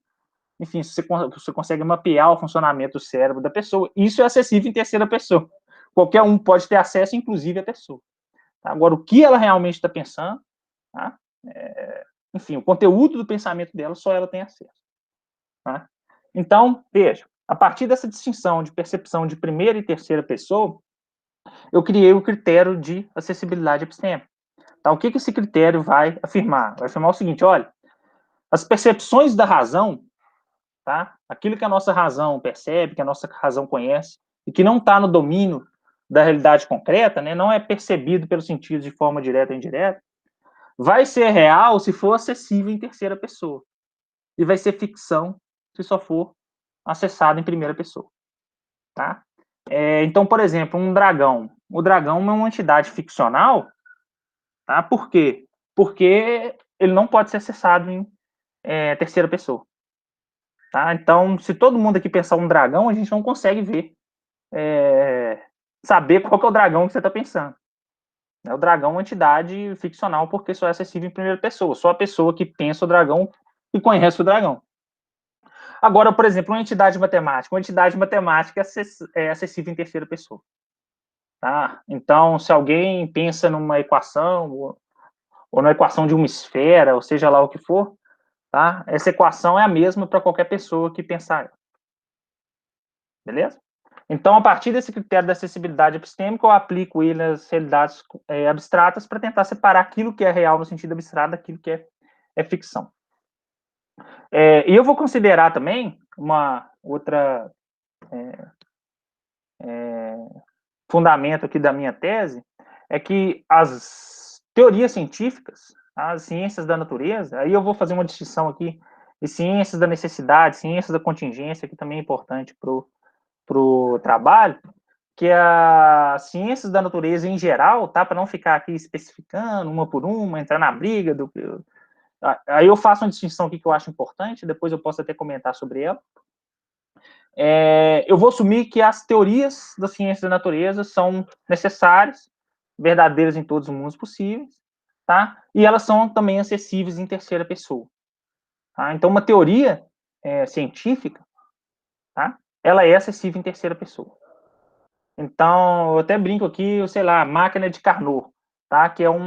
Enfim, você consegue mapear o funcionamento do cérebro da pessoa. Isso é acessível em terceira pessoa. Qualquer um pode ter acesso, inclusive a pessoa. Tá? Agora, o que ela realmente está pensando, tá? Enfim, o conteúdo do pensamento dela, só ela tem acesso. Tá? Então, veja, a partir dessa distinção de percepção de primeira e terceira pessoa, eu criei o critério de acessibilidade epistêmica. Tá? O que esse critério vai afirmar? Vai afirmar o seguinte, olha, as percepções da razão, tá? Aquilo que a nossa razão percebe, que a nossa razão conhece, e que não está no domínio da realidade concreta, né? Não é percebido pelos sentidos de forma direta ou indireta, vai ser real se for acessível em terceira pessoa. E vai ser ficção se só for acessado em primeira pessoa. Tá? Então, por exemplo, um dragão. O dragão é uma entidade ficcional. Tá? Por quê? Porque ele não pode ser acessado em terceira pessoa. Tá? Então, se todo mundo aqui pensar um dragão, a gente não consegue ver, saber qual que é o dragão que você está pensando. O dragão é uma entidade ficcional porque só é acessível em primeira pessoa. Só a pessoa que pensa o dragão e conhece o dragão. Agora, por exemplo, uma entidade matemática é acessível em terceira pessoa. Tá? Então, se alguém pensa numa equação, ou na equação de uma esfera, ou seja lá o que for, tá? Essa equação é a mesma para qualquer pessoa que pensar. Beleza? Então, a partir desse critério da acessibilidade epistêmica, eu aplico ele nas realidades abstratas para tentar separar aquilo que é real no sentido abstrato daquilo que é ficção. E eu vou considerar também uma outra fundamento aqui da minha tese, é que as teorias científicas, as ciências da natureza, aí eu vou fazer uma distinção aqui de ciências da necessidade, ciências da contingência, que também é importante para o trabalho, que as ciências da natureza em geral, tá? Para não ficar aqui especificando uma por uma, entrar na briga do... Aí eu faço uma distinção aqui que eu acho importante, depois eu posso até comentar sobre ela. Eu vou assumir que as teorias da ciência da natureza são necessárias, verdadeiras em todos os mundos possíveis, tá? E elas são também acessíveis em terceira pessoa. Tá? Então, uma teoria científica, tá? Ela é acessível em terceira pessoa. Então, eu até brinco aqui, sei lá, máquina de Carnot, tá? Que é um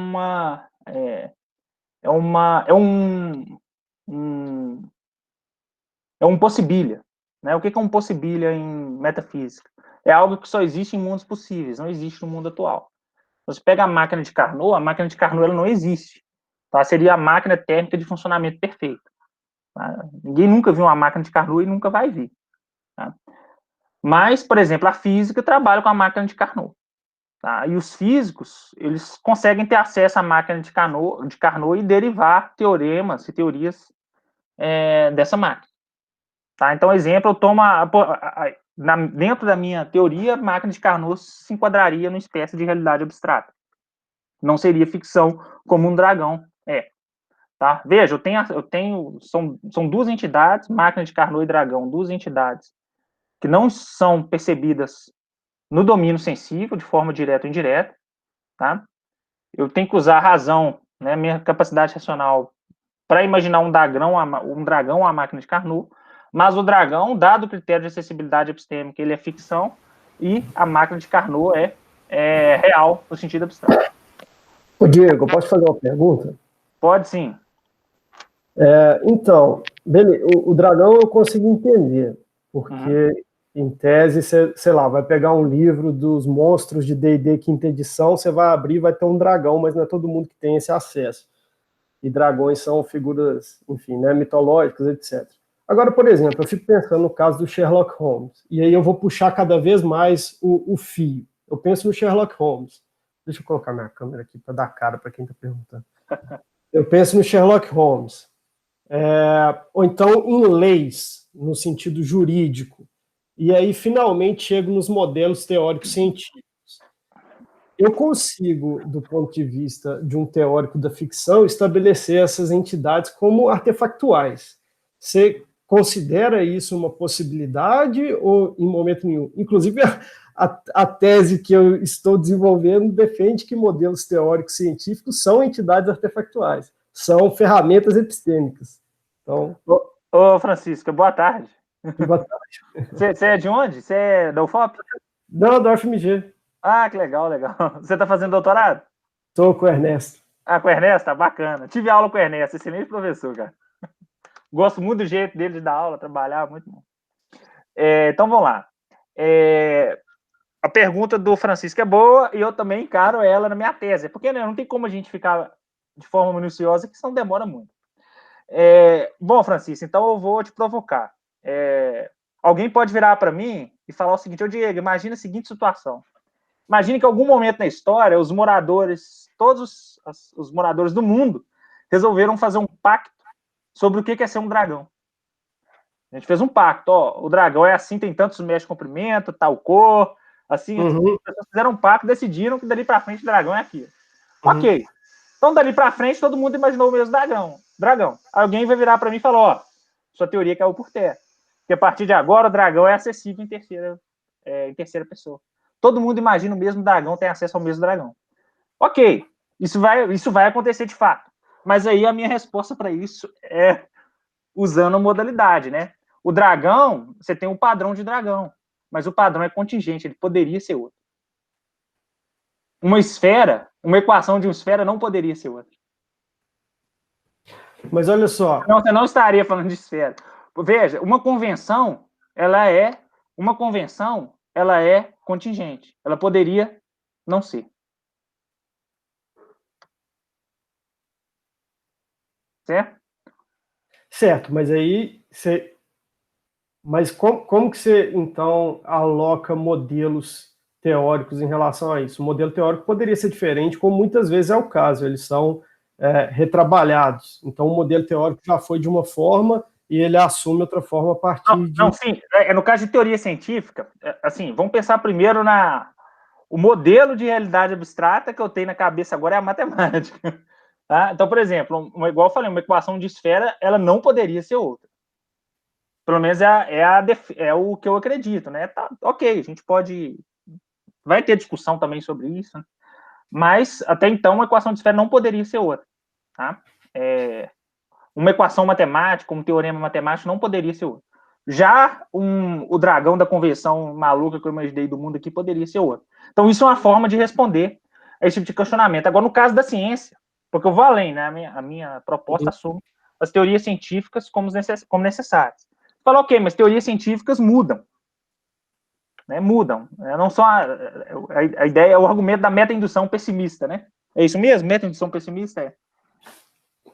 possibilha. Né? O que é um possibilha em metafísica? É algo que só existe em mundos possíveis, não existe no mundo atual. Você pega a máquina de Carnot ela não existe. Tá? Seria a máquina térmica de funcionamento perfeito. Tá? Ninguém nunca viu uma máquina de Carnot e nunca vai ver. Tá? Mas, por exemplo, a física trabalha com a máquina de Carnot. Tá? E os físicos, eles conseguem ter acesso à máquina de Carnot e derivar teoremas e teorias dessa máquina. Tá? Então, exemplo, eu tomo dentro da minha teoria, a máquina de Carnot se enquadraria numa espécie de realidade abstrata. Não seria ficção como um dragão é. Tá? Veja, são duas entidades, máquina de Carnot e dragão, duas entidades que não são percebidas no domínio sensível, de forma direta ou indireta. Tá? Eu tenho que usar a razão, né, minha capacidade racional, para imaginar um dragão, uma máquina de Carnot, mas o dragão, dado o critério de acessibilidade epistêmica, ele é ficção, e a máquina de Carnot é real, no sentido abstrato. Ô Diego, posso fazer uma pergunta? Pode sim. Então, o dragão eu consigo entender, porque em tese, sei lá, vai pegar um livro dos monstros de D&D quinta edição, você vai abrir e vai ter um dragão, mas não é todo mundo que tem esse acesso. E dragões são figuras, enfim, né, mitológicas, etc. Agora, por exemplo, eu fico pensando no caso do Sherlock Holmes, e aí eu vou puxar cada vez mais o fio. Eu penso no Sherlock Holmes. Deixa eu colocar minha câmera aqui para dar cara para quem está perguntando. Eu penso no Sherlock Holmes. Ou então em leis, no sentido jurídico. E aí, finalmente, chego nos modelos teóricos científicos. Eu consigo, do ponto de vista de um teórico da ficção, estabelecer essas entidades como artefactuais. Você considera isso uma possibilidade ou em momento nenhum? Inclusive, a tese que eu estou desenvolvendo defende que modelos teóricos científicos são entidades artefactuais, são ferramentas epistêmicas. Então, Ô, Francisco, boa tarde. Boa tarde. Você é de onde? Você é da UFOP? Não, da UFMG. Ah, que legal, legal. Você está fazendo doutorado? Estou com o Ernesto. Ah, com o Ernesto? Tá bacana. Tive aula com o Ernesto, excelente professor, cara. Gosto muito do jeito dele de dar aula, trabalhar, muito bom. Então, vamos lá. A pergunta do Francisco é boa e eu também encaro ela na minha tese, porque né, não tem como a gente ficar de forma minuciosa, que senão demora muito. Bom, Francisco, então eu vou te provocar. Alguém pode virar para mim e falar o seguinte: ô Diego, imagina a seguinte situação. Imagine que em algum momento na história, os moradores, todos os moradores do mundo, resolveram fazer um pacto sobre o que é ser um dragão. A gente fez um pacto, ó, o dragão é assim, tem tantos metros de comprimento, tal cor, assim, as pessoas fizeram um pacto, decidiram que dali para frente o dragão é aquilo. Ok. Então, dali para frente, todo mundo imaginou o mesmo dragão. Alguém vai virar para mim e falar, ó, sua teoria caiu por terra. Porque a partir de agora, o dragão é acessível em terceira pessoa. Todo mundo imagina o mesmo dragão, tem acesso ao mesmo dragão. Ok, isso vai acontecer de fato. Mas aí a minha resposta para isso é usando a modalidade, né? O dragão, você tem um padrão de dragão, mas o padrão é contingente, ele poderia ser outro. Uma equação de uma esfera não poderia ser outra. Mas olha só. Não, você não estaria falando de esfera. Veja, uma convenção, ela é contingente. Ela poderia não ser. Certo? Certo, mas aí você... Mas como que você, então, aloca modelos teóricos em relação a isso? O modelo teórico poderia ser diferente, como muitas vezes é o caso, eles são retrabalhados. Então, o modelo teórico já foi de uma forma e ele assume outra forma a partir Não, sim. No caso de teoria científica, assim, vamos pensar primeiro o modelo de realidade abstrata que eu tenho na cabeça agora é a matemática. Tá? Então, por exemplo, igual eu falei, uma equação de esfera, ela não poderia ser outra. Pelo menos é o que eu acredito, né? Tá, ok, a gente pode... Vai ter discussão também sobre isso, né? Mas, até então, uma equação de esfera não poderia ser outra. Tá? Uma equação matemática, um teorema matemático não poderia ser outra. Já o dragão da convenção maluca que eu imaginei do mundo aqui poderia ser outro. Então, isso é uma forma de responder a esse tipo de questionamento. Agora, no caso da ciência, porque eu vou além, né? A minha proposta assume as teorias científicas como necessárias. Você fala, ok, mas teorias científicas mudam. Né? Mudam. Não só a ideia é o argumento da meta-indução pessimista, né? É isso mesmo? Meta-indução pessimista?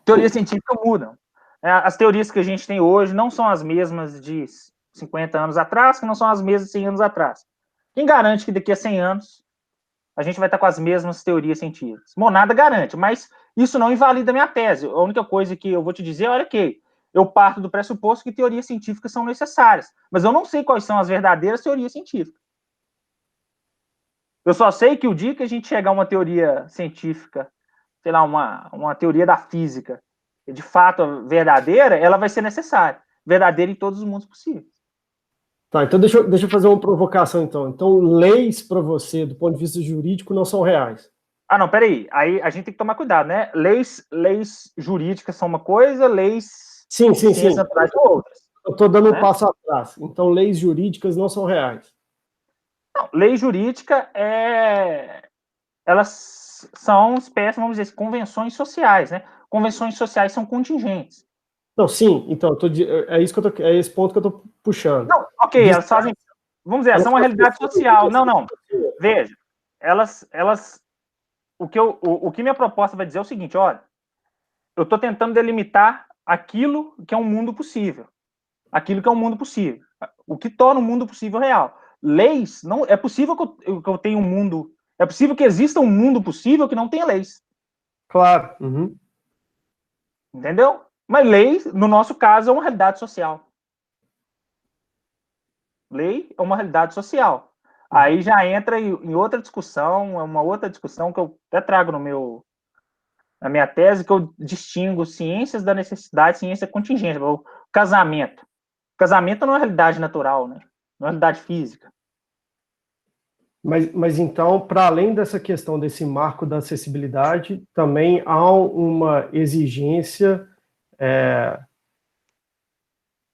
Teorias científicas mudam. As teorias que a gente tem hoje não são as mesmas de 50 anos atrás, que não são as mesmas de 100 anos atrás. Quem garante que daqui a 100 anos a gente vai estar com as mesmas teorias científicas? Bom, nada garante, mas isso não invalida a minha tese. A única coisa que eu vou te dizer, olha que eu parto do pressuposto que teorias científicas são necessárias, mas eu não sei quais são as verdadeiras teorias científicas. Eu só sei que o dia que a gente chegar a uma teoria científica, sei lá, uma teoria da física, de fato verdadeira, ela vai ser necessária. Verdadeira em todos os mundos possíveis. Tá, então deixa eu fazer uma provocação, então. Então, leis para você, do ponto de vista jurídico, não são reais. Não, peraí. Aí a gente tem que tomar cuidado, né? Leis jurídicas são uma coisa, leis ciências naturais são outras. Eu estou dando um passo atrás. Então, leis jurídicas não são reais. Não, lei jurídica elas são espécies, vamos dizer, convenções sociais, né? Convenções sociais são contingentes. Não, sim, então, é esse ponto que eu estou puxando. Não, ok, elas fazem, vamos dizer, são uma realidade social. Não. Veja, o que minha proposta vai dizer é o seguinte, olha, eu estou tentando delimitar aquilo que é um mundo possível. Aquilo que é um mundo possível. O que torna o mundo possível real. Leis, não é possível que eu tenha um mundo... É possível que exista um mundo possível que não tenha leis. Claro. Entendeu? Mas lei, no nosso caso, é uma realidade social. Lei é uma realidade social. Aí já entra em outra discussão, é uma outra discussão que eu até trago na minha tese, que eu distingo ciências da necessidade e ciência contingente. O casamento. O casamento não é uma realidade natural, né? Não é uma realidade física. Mas então, para além dessa questão desse marco da acessibilidade, também há uma exigência...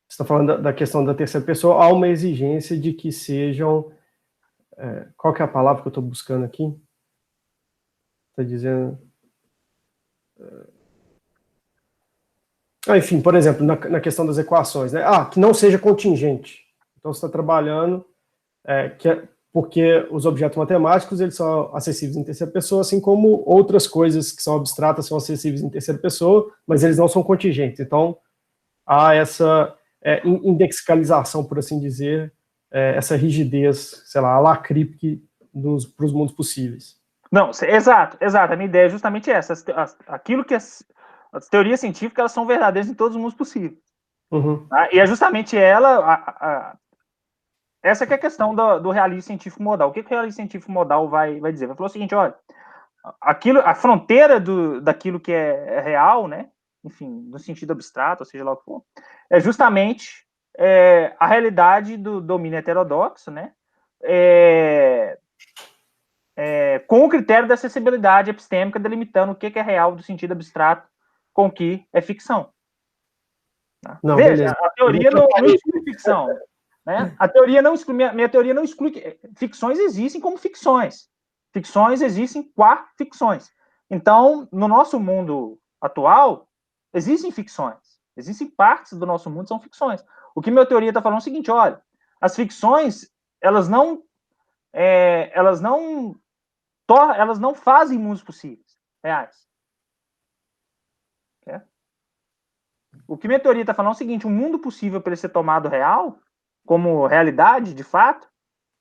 Você está falando da questão da terceira pessoa, há uma exigência de que sejam... qual que é a palavra que eu estou buscando aqui? Está dizendo... enfim, por exemplo, na questão das equações, né? Que não seja contingente. Então, você está trabalhando... porque os objetos matemáticos eles são acessíveis em terceira pessoa, assim como outras coisas que são abstratas são acessíveis em terceira pessoa, mas eles não são contingentes. Então, há essa indexicalização, por assim dizer, essa rigidez, sei lá, a la Kripke para os mundos possíveis. Não, exato. A minha ideia é justamente essa. Aquilo que as teorias científicas elas são verdadeiras em todos os mundos possíveis. Tá? E é justamente essa que é a questão do realismo científico modal. O que o realismo científico modal vai dizer? Vai falar o seguinte, olha, a fronteira daquilo que é real, né? Enfim, no sentido abstrato, ou seja lá o que for, é justamente a realidade do domínio heterodoxo, né? Com o critério da acessibilidade epistêmica, delimitando o que é real do sentido abstrato com o que é ficção. Tá? Não, veja, beleza. A teoria não exclui ficção. Né? A teoria não exclui, minha teoria não exclui que ficções existem como ficções. Ficções existem qua ficções. Então, no nosso mundo atual, existem ficções. Existem partes do nosso mundo que são ficções. O que minha teoria está falando é o seguinte, olha, as ficções, elas não fazem mundos possíveis, reais. O que minha teoria está falando é o seguinte, um mundo possível para ele ser tomado real, como realidade, de fato,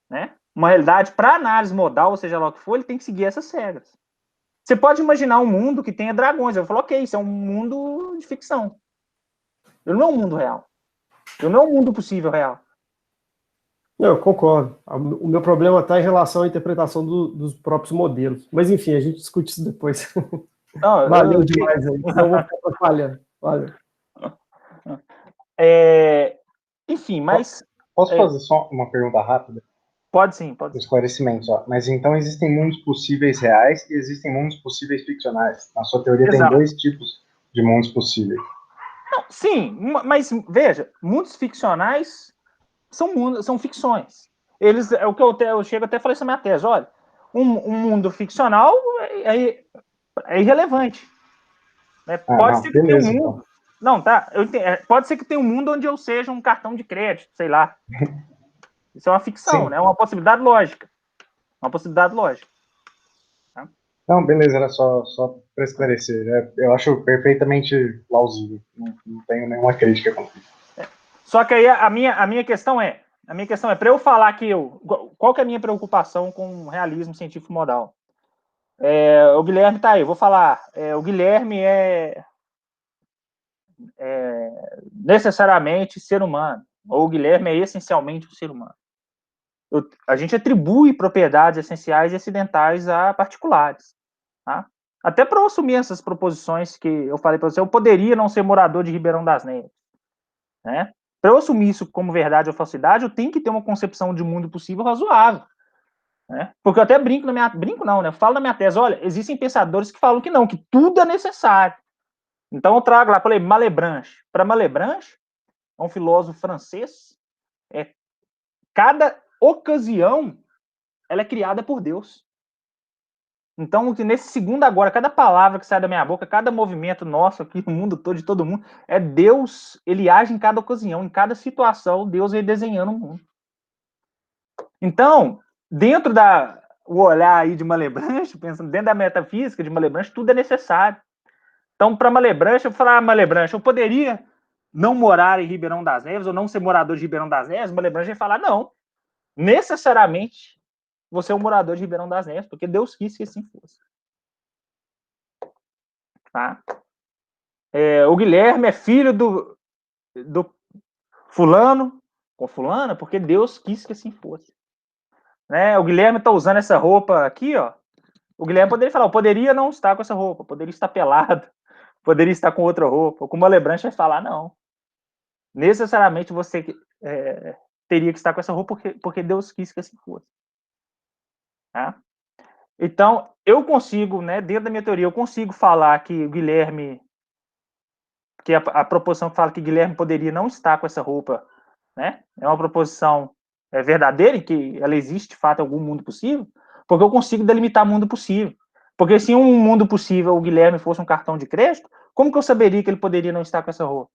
né? Uma realidade para análise modal, ou seja lá o que for, ele tem que seguir essas regras. Você pode imaginar um mundo que tenha dragões. Eu falo, ok, isso é um mundo de ficção. Ele não é um mundo real. Não é um mundo possível real. Não, eu concordo. O meu problema está em relação à interpretação dos próprios modelos. Mas, enfim, a gente discute isso depois. Não, Valeu demais aí, senão eu vou ficar atrapalhando. Valeu. Enfim, mas... Posso fazer só uma pergunta rápida? Pode sim, pode sim. Esclarecimentos, ó. Mas então existem mundos possíveis reais e existem mundos possíveis ficcionais. Na sua teoria tem dois tipos de mundos possíveis. Não, sim, mas veja, mundos ficcionais são ficções. Eles, é o que eu chego até a falar isso na minha tese. Olha, um mundo ficcional é irrelevante. Né? Pode ser que tenha um mundo. Então. Não, tá. Pode ser que tenha um mundo onde eu seja um cartão de crédito, sei lá. Isso é uma ficção, né? Uma possibilidade lógica. Uma possibilidade lógica. Tá? Não, beleza, era só para esclarecer. Eu acho perfeitamente plausível. Não tenho nenhuma crítica com isso. Só que aí a minha questão é, para eu falar que qual que é a minha preocupação com o realismo científico modal? O Guilherme tá aí, eu vou falar. O Guilherme é necessariamente ser humano, ou o Guilherme é essencialmente um ser humano. A gente atribui propriedades essenciais e acidentais a particulares. Tá? Até para eu assumir essas proposições que eu falei para você, eu poderia não ser morador de Ribeirão das Neves. Né? Para eu assumir isso como verdade ou falsidade, eu tenho que ter uma concepção de mundo possível razoável. Né? Porque eu até brinco não, né? Eu falo na minha tese, olha, existem pensadores que falam que não, que tudo é necessário. Então eu trago lá, falei, Malebranche. Para Malebranche, é um filósofo francês, cada ocasião ela é criada por Deus. Então, nesse segundo agora, cada palavra que sai da minha boca, cada movimento nosso aqui no mundo todo, de todo mundo, é Deus, ele age em cada ocasião, em cada situação, Deus vem desenhando o mundo. Então, dentro o olhar aí de Malebranche, pensando dentro da metafísica de Malebranche, tudo é necessário. Então, para Malebranche, eu vou falar, Malebranche, eu poderia não morar em Ribeirão das Neves ou não ser morador de Ribeirão das Neves? Malebranche vai falar, não, necessariamente você é um morador de Ribeirão das Neves, porque Deus quis que assim fosse. Tá? O Guilherme é filho do fulano com fulana, porque Deus quis que assim fosse. Né? O Guilherme está usando essa roupa aqui, ó. O Guilherme poderia falar, eu poderia não estar com essa roupa, poderia estar pelado, poderia estar com outra roupa. Com uma Malebranche vai falar, não. Necessariamente você teria que estar com essa roupa porque Deus quis que assim fosse. Tá? Então, eu consigo, né, dentro da minha teoria, eu consigo falar que o Guilherme, que a proposição que fala que Guilherme poderia não estar com essa roupa, né, é uma proposição verdadeira e que ela existe, de fato, em algum mundo possível, porque eu consigo delimitar mundo possível. Porque se em um mundo possível o Guilherme fosse um cartão de crédito, como que eu saberia que ele poderia não estar com essa roupa?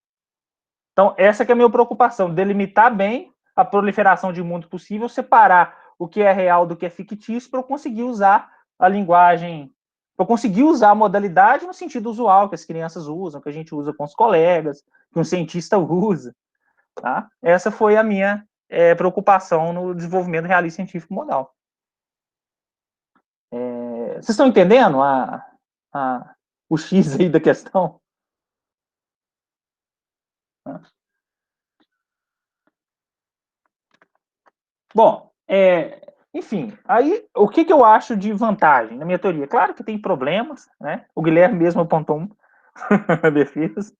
Então, essa que é a minha preocupação, delimitar bem a proliferação de mundo possível, separar o que é real do que é fictício, para eu conseguir usar a linguagem, para eu conseguir usar a modalidade no sentido usual que as crianças usam, que a gente usa com os colegas, que um cientista usa. Tá? Essa foi a minha preocupação no desenvolvimento do realismo científico modal. Vocês estão entendendo o X aí da questão? Bom, enfim, aí o que eu acho de vantagem na minha teoria? Claro que tem problemas, né? O Guilherme mesmo apontou um defesa.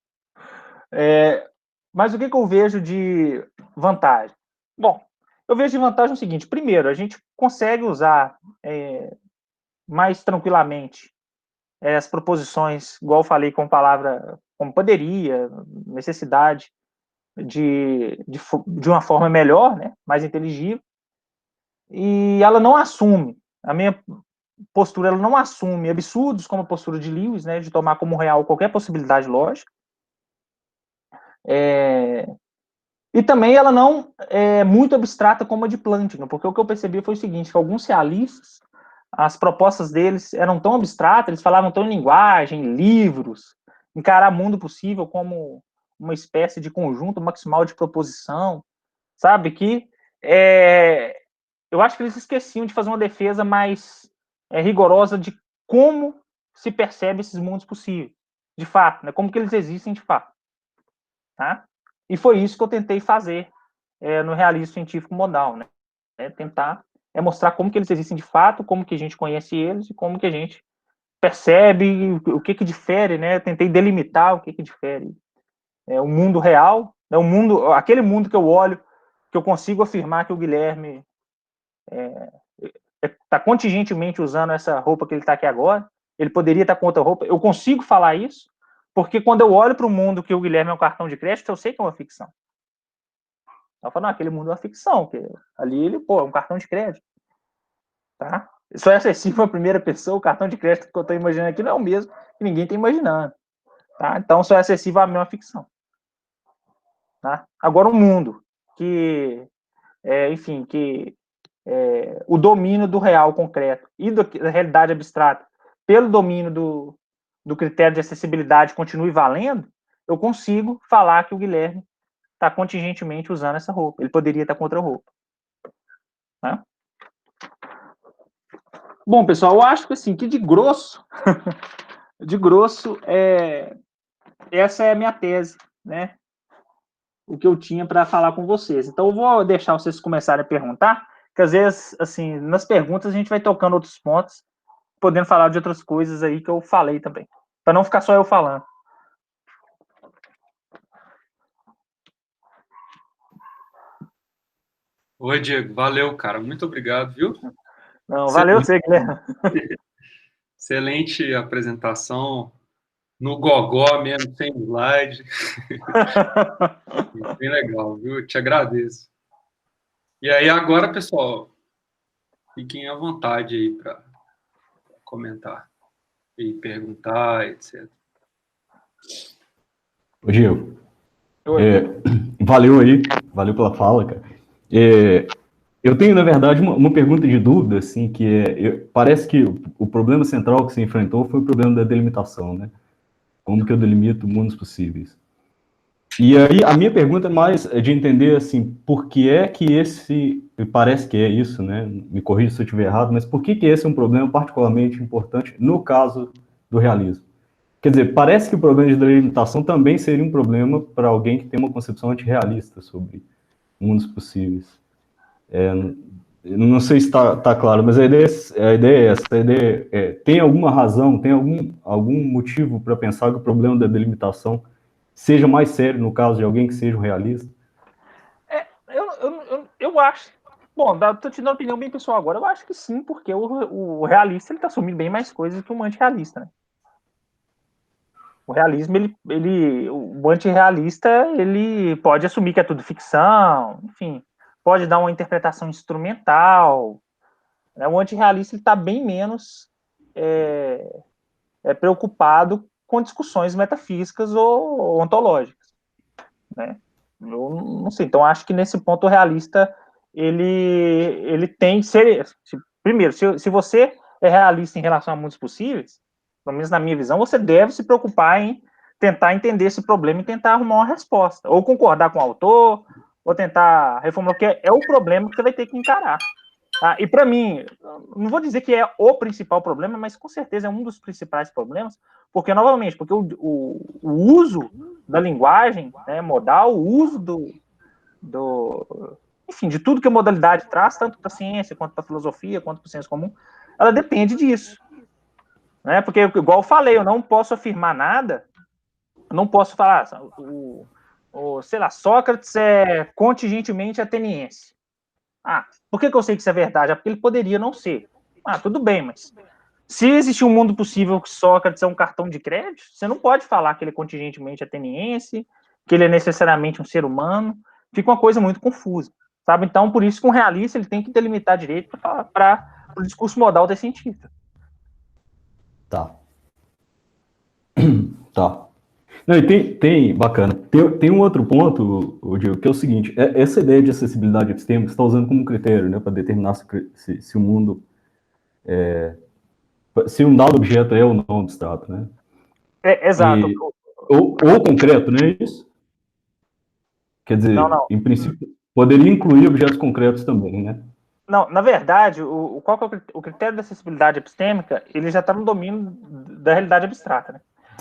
Mas o que eu vejo de vantagem? Bom, eu vejo de vantagem o seguinte: primeiro, a gente consegue usar mais tranquilamente as proposições, igual eu falei, com palavra como poderia, necessidade, de uma forma melhor, né? Mais inteligível. E ela não assume, a minha postura, ela não assume absurdos como a postura de Lewis, né, de tomar como real qualquer possibilidade lógica. E também ela não é muito abstrata como a de Plantinga, porque o que eu percebi foi o seguinte, que alguns realistas, as propostas deles eram tão abstratas, eles falavam tão em linguagem, livros, encarar mundo possível como uma espécie de conjunto maximal de proposição, sabe, que eu acho que eles esqueciam de fazer uma defesa mais rigorosa de como se percebe esses mundos possíveis, de fato, né? Como que eles existem de fato. Tá? E foi isso que eu tentei fazer no realismo científico modal, né? Tentar mostrar como que eles existem de fato, como que a gente conhece eles e como que a gente percebe o que difere, né? Eu tentei delimitar o que difere o mundo real, né? Aquele mundo que eu olho, que eu consigo afirmar que o Guilherme está contingentemente usando essa roupa que ele está aqui agora, ele poderia estar com outra roupa, eu consigo falar isso, porque quando eu olho para o mundo que o Guilherme é um cartão de crédito, eu sei que é uma ficção. Eu falo, não, aquele mundo é uma ficção, que ali ele, é um cartão de crédito. Tá? Só é acessível à primeira pessoa, o cartão de crédito que eu estou imaginando aqui não é o mesmo que ninguém está imaginando. Tá? Então, só é acessível à mesma ficção. Tá? Agora, um mundo que, o domínio do real concreto e da realidade abstrata, pelo domínio do critério de acessibilidade continue valendo, eu consigo falar que o Guilherme está contingentemente usando essa roupa. Ele poderia estar com outra roupa. Tá? Bom, pessoal, eu acho que assim, que de grosso, essa é a minha tese, né? O que eu tinha para falar com vocês. Então, eu vou deixar vocês começarem a perguntar, que às vezes, assim, nas perguntas a gente vai tocando outros pontos, podendo falar de outras coisas aí que eu falei também, para não ficar só eu falando. Oi, Diego, valeu, cara, muito obrigado, viu? Não, valeu você, Guilherme. Excelente apresentação, no gogó mesmo, sem slide. Bem legal, viu? Eu te agradeço. E aí, agora, pessoal, fiquem à vontade aí para comentar e perguntar, etc. Ô, Diego, valeu pela fala, cara. Eu tenho, na verdade, uma pergunta de dúvida, assim, parece que o problema central que você enfrentou foi o problema da delimitação, né? Como que eu delimito mundos possíveis? E aí, a minha pergunta é mais de entender, assim, por que é que parece que é isso, né? Me corrija se eu estiver errado, mas por que esse é um problema particularmente importante no caso do realismo? Quer dizer, parece que o problema de delimitação também seria um problema para alguém que tem uma concepção antirrealista sobre mundos possíveis. Não sei se está claro, mas a ideia é essa. Tem alguma razão, tem algum motivo para pensar que o problema da delimitação seja mais sério no caso de alguém que seja um realista? Eu acho. Bom, estou te dando uma opinião bem pessoal agora. Eu acho que sim, porque o realista está assumindo bem mais coisas que o antirrealista, né? O realismo, o antirrealista, ele pode assumir que é tudo ficção, enfim, pode dar uma interpretação instrumental. Né? O antirrealista está bem menos preocupado com discussões metafísicas ou ontológicas. Né? Eu não sei. Então, acho que nesse ponto o realista ele tem que ser. Primeiro, se você é realista em relação a mundos possíveis, pelo menos na minha visão, você deve se preocupar em tentar entender esse problema e tentar arrumar uma resposta. Ou concordar com o autor, ou tentar reformular, que é o problema que você vai ter que encarar. Tá? E para mim, não vou dizer que é o principal problema, mas com certeza é um dos principais problemas, porque, novamente, porque o uso da linguagem, né, modal, o uso enfim, de tudo que a modalidade traz, tanto para a ciência, quanto para a filosofia, quanto para o senso comum, ela depende disso. Né? Porque, igual eu falei, eu não posso afirmar nada, eu não posso falar, sei lá, Sócrates é contingentemente ateniense. Por que eu sei que isso é verdade? Porque ele poderia não ser. Tudo bem, mas se existir um mundo possível que Sócrates é um cartão de crédito, você não pode falar que ele é contingentemente ateniense, que ele é necessariamente um ser humano. Fica uma coisa muito confusa, sabe? Então, por isso que um realista ele tem que delimitar direito para o discurso modal ter sentido. Tá. Não, e bacana. Tem um outro ponto, Diego, que é o seguinte: essa ideia de acessibilidade epistêmica você está usando como critério, né, para determinar se o mundo se um dado objeto é ou não abstrato, né? Exato. Ou concreto, não é isso? Quer dizer, não. Em princípio, poderia incluir objetos concretos também, né? Não, na verdade, qual que é o critério da acessibilidade epistêmica? Ele já está no domínio da realidade abstrata, né?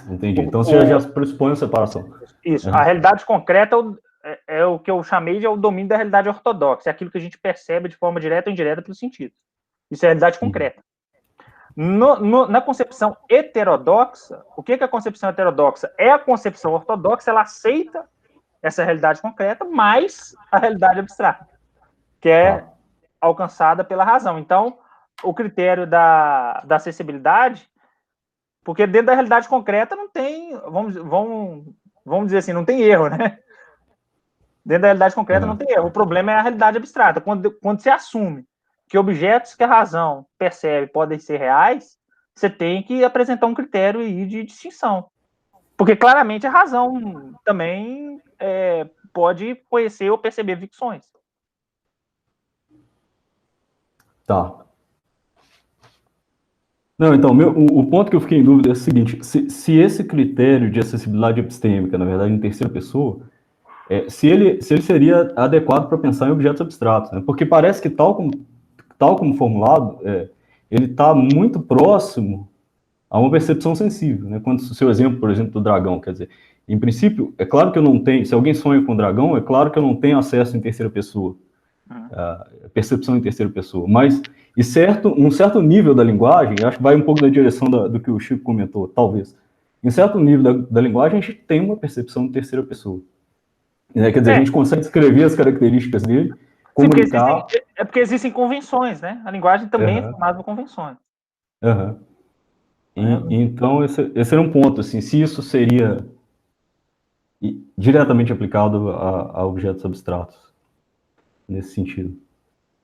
Entendi. Então você já pressupõe a separação. Isso. A realidade concreta é o que eu chamei de o domínio da realidade ortodoxa, é aquilo que a gente percebe de forma direta ou indireta pelos sentidos. Isso é realidade concreta. Na concepção heterodoxa, o que é a concepção heterodoxa? É a concepção ortodoxa, ela aceita essa realidade concreta, mais a realidade abstrata, que é alcançada pela razão. Então, o critério da acessibilidade, porque dentro da realidade concreta não tem, vamos dizer assim, não tem erro, né? Dentro da realidade concreta não tem erro. O problema é a realidade abstrata. Quando você assume que objetos que a razão percebe podem ser reais, você tem que apresentar um critério aí de distinção. Porque claramente a razão também pode conhecer ou perceber ficções. Tá. Não, então, o ponto que eu fiquei em dúvida é o seguinte: se esse critério de acessibilidade epistêmica, na verdade, em terceira pessoa, se ele seria adequado para pensar em objetos abstratos, né? Porque parece que, tal como formulado, ele está muito próximo a uma percepção sensível, né? Quando o seu exemplo, por exemplo, do dragão, quer dizer, em princípio, é claro que eu não tenho, se alguém sonha com dragão, é claro que eu não tenho acesso em terceira pessoa, percepção em terceira pessoa, mas um certo nível da linguagem, acho que vai um pouco na direção do que o Chico comentou, talvez, em certo nível da linguagem a gente tem uma percepção em terceira pessoa, né? Quer dizer, a gente consegue escrever as características dele, comunicar... Sim, porque existem convenções, né? A linguagem também é formada por convenções. Então, esse era um ponto, assim, se isso seria diretamente aplicado a objetos abstratos, nesse sentido.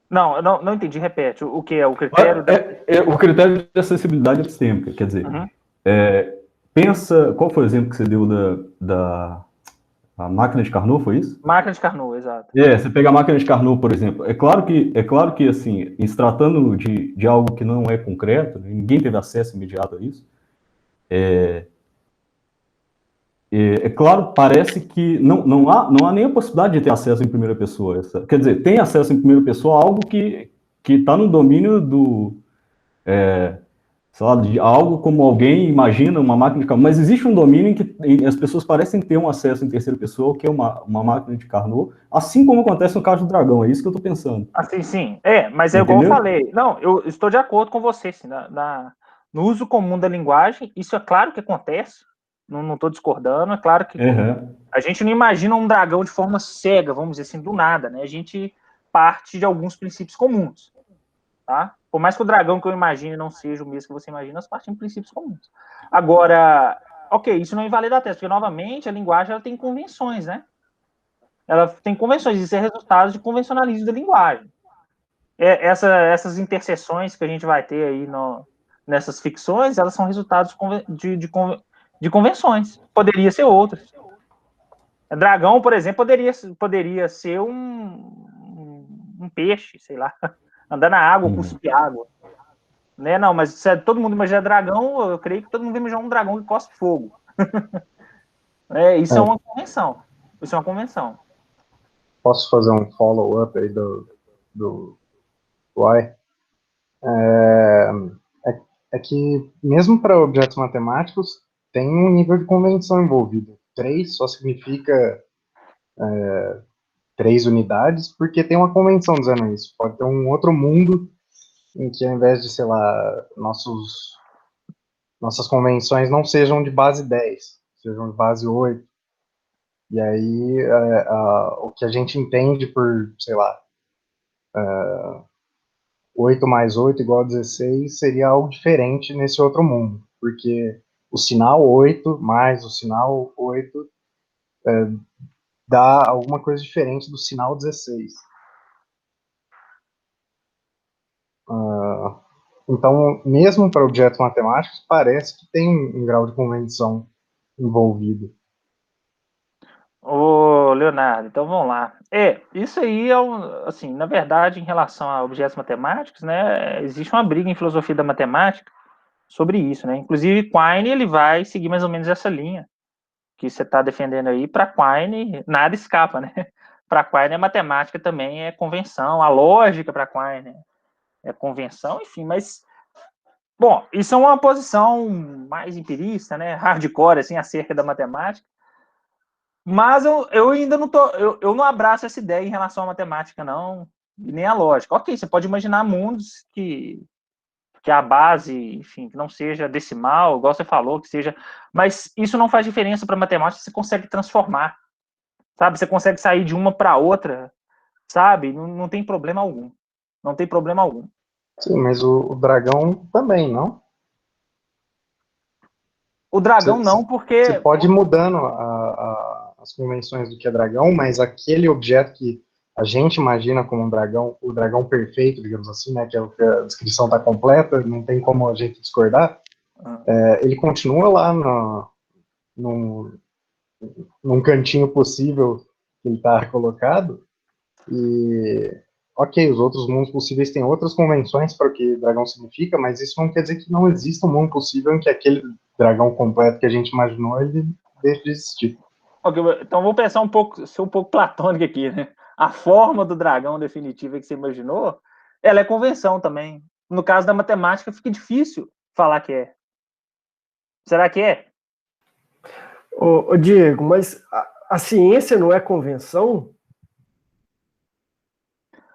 Não entendi, repete. O que é o critério? O critério de acessibilidade epistêmica, quer dizer, pensa, qual foi o exemplo que você deu da máquina de Carnot, foi isso? Máquina de Carnot, exato. Você pega a máquina de Carnot, por exemplo, é claro que assim, se tratando de algo que não é concreto, ninguém teve acesso imediato a isso, claro, parece que não há nem a possibilidade de ter acesso em primeira pessoa. Quer dizer, tem acesso em primeira pessoa a algo que está no domínio do... sei lá, de algo como alguém imagina uma máquina de Carnot, mas existe um domínio em que as pessoas parecem ter um acesso em terceira pessoa, que é uma máquina de Carnot, assim como acontece no caso do dragão, é isso que eu estou pensando. Assim, sim. Mas é igual eu falei. Não, eu estou de acordo com você, assim, no uso comum da linguagem, isso é claro que acontece, não estou discordando, é claro que a gente não imagina um dragão de forma cega, vamos dizer assim, do nada, né? A gente parte de alguns princípios comuns, tá? Por mais que o dragão que eu imagine não seja o mesmo que você imagina, nós partimos de princípios comuns. Agora, ok, isso não invalida a tese, porque, novamente, a linguagem ela tem convenções, né? Ela tem convenções, isso é resultado de convencionalismo da linguagem. Essas interseções que a gente vai ter aí nessas ficções, elas são resultados de convenções. Poderia ser outras. Dragão, por exemplo, poderia ser um peixe, sei lá, andar na água, cuspir água. Né? Não, mas se todo mundo imagina dragão, eu creio que todo mundo imagina um dragão que cospe fogo. Isso é uma convenção. Isso é uma convenção. Posso fazer um follow-up aí do Why? É que, mesmo para objetos matemáticos, tem um nível de convenção envolvido. 3 só significa 3 unidades, porque tem uma convenção dizendo isso. Pode ter um outro mundo em que, ao invés de, sei lá, nossas convenções não sejam de base 10, sejam de base 8. E aí, o que a gente entende por, sei lá, 8 mais 8 igual a 16 seria algo diferente nesse outro mundo, porque o sinal 8 mais o sinal 8 dá alguma coisa diferente do sinal 16. Então, mesmo para objetos matemáticos, parece que tem um grau de convenção envolvido. Ô, Leonardo, então vamos lá. Isso aí assim, na verdade, em relação a objetos matemáticos, né, existe uma briga em filosofia da matemática sobre isso, né? Inclusive, Quine, ele vai seguir mais ou menos essa linha que você está defendendo aí. Para Quine, nada escapa, né? Para Quine, a matemática também é convenção, a lógica para Quine é convenção, enfim, mas... Bom, isso é uma posição mais empirista, né? Hardcore, assim, acerca da matemática. Mas eu ainda não tô, eu não abraço essa ideia em relação à matemática, não, e nem à lógica. Ok, você pode imaginar mundos que a base, enfim, que não seja decimal, igual você falou, que seja, mas isso não faz diferença para matemática, você consegue transformar, sabe? Você consegue sair de uma para outra, sabe? Não tem problema algum. Não tem problema algum. Sim, mas o dragão também, não? O dragão não, Você porque pode ir mudando as convenções do que é dragão, mas aquele objeto que a gente imagina como um dragão, o dragão perfeito, digamos assim, né, que é o que a descrição está completa, não tem como a gente discordar, ele continua lá num, num cantinho possível que ele está colocado, e ok, os outros mundos possíveis têm outras convenções para o que dragão significa, mas isso não quer dizer que não exista um mundo possível em que aquele dragão completo que a gente imaginou, ele deixe de existir. okay, então vou pensar ser um pouco platônico aqui, né? A forma do dragão definitiva que você imaginou, ela é convenção também. No caso da matemática, fica difícil falar que é. Será que é? Ô, Diego, mas a ciência não é convenção?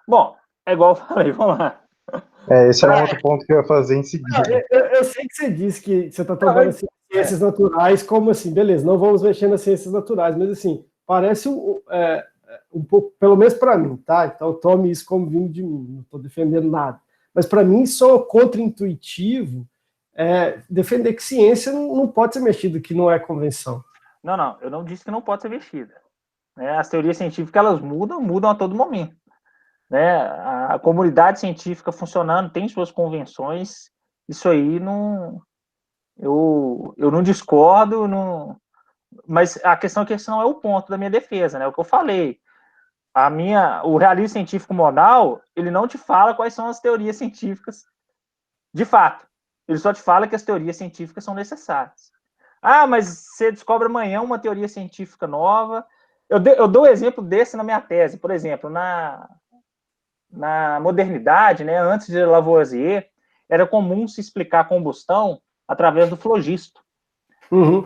Bom, é igual eu falei, vamos lá. Esse era um outro ponto que eu ia fazer em seguida. Eu sei que você disse que você está tomando assim, ciências naturais como assim, beleza, não vamos mexer nas ciências naturais, mas assim, parece um pouco, pelo menos para mim, tá? Então tome isso como vindo de mim, não estou defendendo nada. Mas para mim, só contra-intuitivo defender que ciência não pode ser mexida, que não é convenção. Não, eu não disse que não pode ser mexida. Né? As teorias científicas, elas mudam a todo momento. Né? A comunidade científica funcionando tem suas convenções, isso aí não... Eu não discordo, não, mas a questão é que esse não é o ponto da minha defesa, né? O que eu falei. O realismo científico modal, ele não te fala quais são as teorias científicas de fato. Ele só te fala que as teorias científicas são necessárias. Ah, mas você descobre amanhã uma teoria científica nova. Eu dou exemplo desse na minha tese. Por exemplo, na modernidade, né, antes de Lavoisier, era comum se explicar a combustão através do flogisto. Uhum.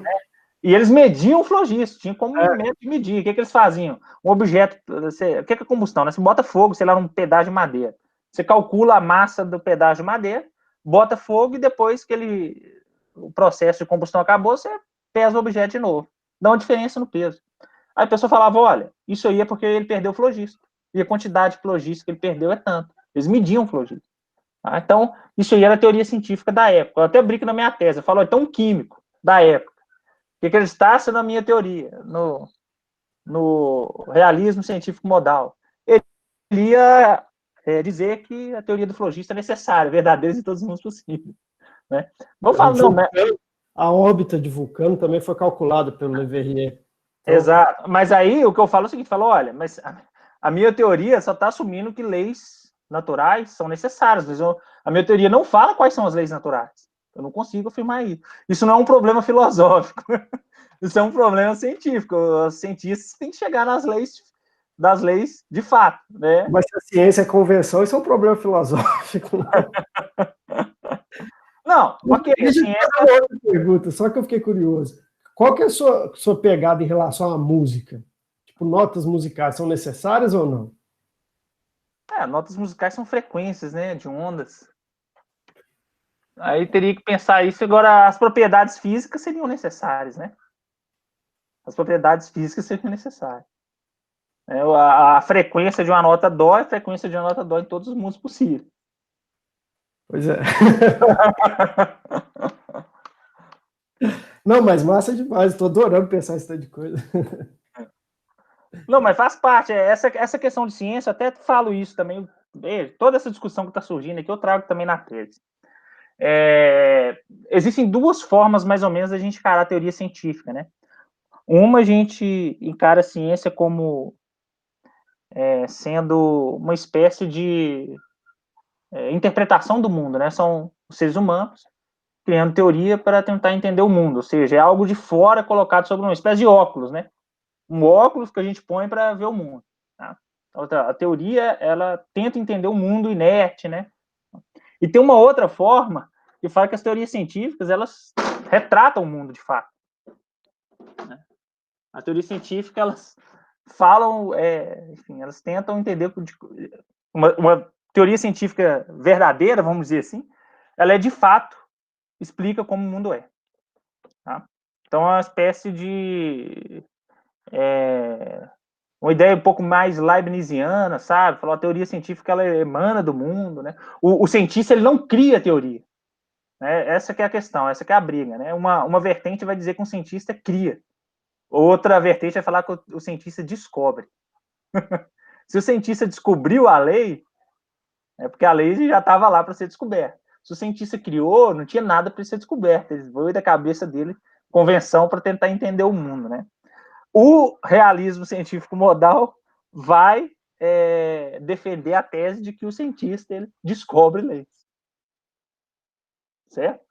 E eles mediam o flogisto, tinha como método de medir. O que eles faziam? Um objeto, o que é combustão? Né? Você bota fogo, sei lá, num pedaço de madeira. Você calcula a massa do pedaço de madeira, bota fogo e depois que o processo de combustão acabou, você pesa o objeto de novo. Dá uma diferença no peso. Aí a pessoa falava, olha, isso aí é porque ele perdeu o flogisto. E a quantidade de flogisto que ele perdeu é tanto. Eles mediam o flogisto. Então, isso aí era a teoria científica da época. Eu até brinco na minha tese. Eu falo, então, um químico da época. O que ele está sendo na minha teoria, no realismo científico modal. Ele ia dizer que a teoria do flogista é necessária, verdadeira em todos os mundos possíveis. Né? Vamos falar, não, né? A órbita de Vulcano também foi calculada pelo Leverrier. Então... Exato. Mas aí o que eu falo é o seguinte: falo, olha, mas a minha teoria só está assumindo que leis naturais são necessárias. Mas a minha teoria não fala quais são as leis naturais. Eu não consigo afirmar isso. Isso não é um problema filosófico. Isso é um problema científico. Os cientistas têm que chegar das leis de fato. Né? Mas se a ciência é convenção, isso é um problema filosófico. Não, ok. Deixa eu fazer uma outra pergunta, só que eu fiquei curioso. Qual que é a sua pegada em relação à música? Tipo, notas musicais são necessárias ou não? Notas musicais são frequências, né, de ondas. Aí teria que pensar isso. Agora, as propriedades físicas seriam necessárias, né? As propriedades físicas seriam necessárias. A frequência de uma nota dó é a frequência de uma nota dó em todos os mundos possíveis. Pois é. Não, mas massa demais. Estou adorando pensar esse tipo de coisa. Não, mas faz parte. Essa questão de ciência, eu até falo isso também. Toda essa discussão que está surgindo aqui, eu trago também na tese. Existem duas formas, mais ou menos, da gente encarar a teoria científica, né? Uma, a gente encara a ciência como sendo uma espécie de interpretação do mundo, né? São os seres humanos criando teoria para tentar entender o mundo, ou seja, é algo de fora colocado sobre uma espécie de óculos, né? Um óculos que a gente põe para ver o mundo. Tá? A teoria, ela tenta entender o mundo inerte, né? E tem uma outra forma que fala que as teorias científicas, elas retratam o mundo de fato. Né? A teoria científica, elas falam, enfim, elas tentam entender uma teoria científica verdadeira, vamos dizer assim, ela de fato explica como o mundo é. Tá? Então, é uma espécie de uma ideia um pouco mais leibniziana, sabe? Falou, a teoria científica ela emana do mundo, né? O cientista ele não cria a teoria, né? Essa que é a questão, essa que é a briga, né? Uma vertente vai dizer que um cientista cria, outra vertente vai falar que o cientista descobre. Se o cientista descobriu a lei, é porque a lei já estava lá para ser descoberta. Se o cientista criou, não tinha nada para ser descoberto. Ele veio da cabeça dele, convenção para tentar entender o mundo, né? O realismo científico modal vai defender a tese de que o cientista ele descobre leis. Certo?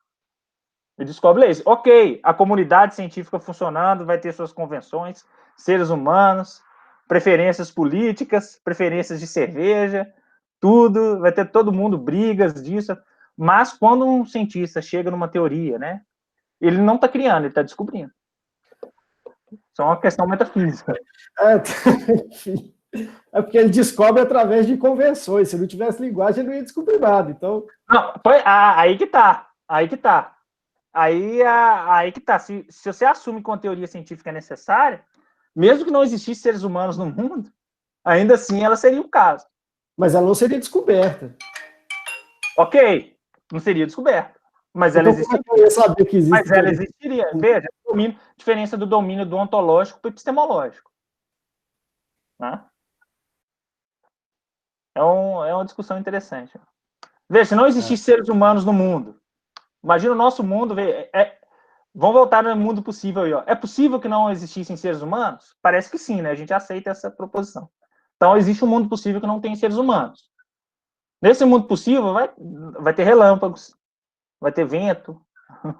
Ele descobre leis. Ok, a comunidade científica funcionando vai ter suas convenções, seres humanos, preferências políticas, preferências de cerveja, tudo, vai ter todo mundo brigas disso, mas quando um cientista chega numa teoria, né, ele não está criando, ele está descobrindo. Isso é uma questão metafísica. É porque ele descobre através de convenções. Se não tivesse linguagem, ele não ia descobrir nada. Então... Não, aí que tá. Aí que tá. Aí que tá. Se você assume que uma teoria científica é necessária, mesmo que não existissem seres humanos no mundo, ainda assim ela seria o caso. Mas ela não seria descoberta. Ok, não seria descoberta. Mas ela existiria. Eu ia saber que existe. Mas ela existiria. Veja, diferença do domínio do ontológico para o epistemológico. Né? É uma discussão interessante. Veja, se não existissem seres humanos no mundo, imagina o nosso mundo. Vamos voltar no mundo possível aí. Ó. É possível que não existissem seres humanos? Parece que sim, né? A gente aceita essa proposição. Então, existe um mundo possível que não tem seres humanos. Nesse mundo possível, vai ter relâmpagos, vai ter vento,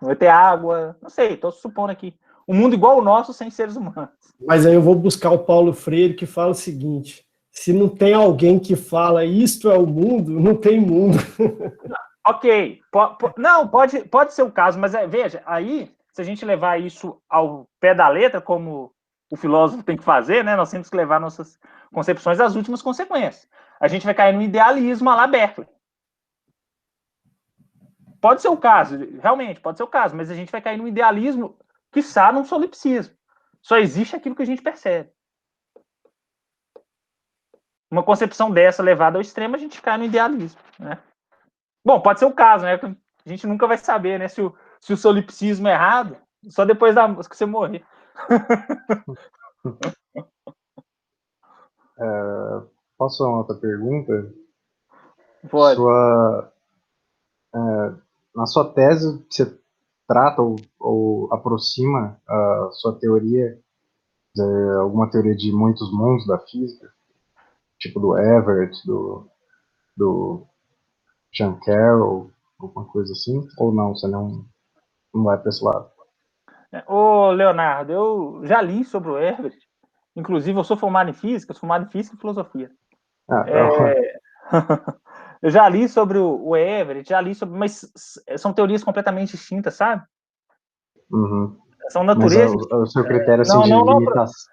vai ter água, não sei, estou supondo aqui. Um mundo igual ao nosso, sem seres humanos. Mas aí eu vou buscar o Paulo Freire, que fala o seguinte: se não tem alguém que fala isto é o mundo, não tem mundo. Ok, não, pode ser o caso, mas veja, aí, se a gente levar isso ao pé da letra, como o filósofo tem que fazer, né, nós temos que levar nossas concepções às últimas consequências. A gente vai cair no idealismo à la Berkeley. Pode ser o caso, realmente, pode ser o caso, mas a gente vai cair no idealismo, quiçá num solipsismo. Só existe aquilo que a gente percebe. Uma concepção dessa levada ao extremo, a gente cai no idealismo, né? Bom, pode ser o caso, né? A gente nunca vai saber, né? Se o solipsismo é errado, só depois que você morrer. Posso fazer uma outra pergunta? Pode. Na sua tese, você trata ou aproxima a sua teoria de alguma teoria de muitos mundos da física? Tipo do Everett, do Jean Carroll, alguma coisa assim? Ou não, você não vai para esse lado? Ô, Leonardo, eu já li sobre o Everett. Inclusive, eu sou formado em física e filosofia. Eu já li sobre o Everett, mas são teorias completamente distintas, sabe? Uhum. São naturezas. Mas o seu critério assim, de limitação.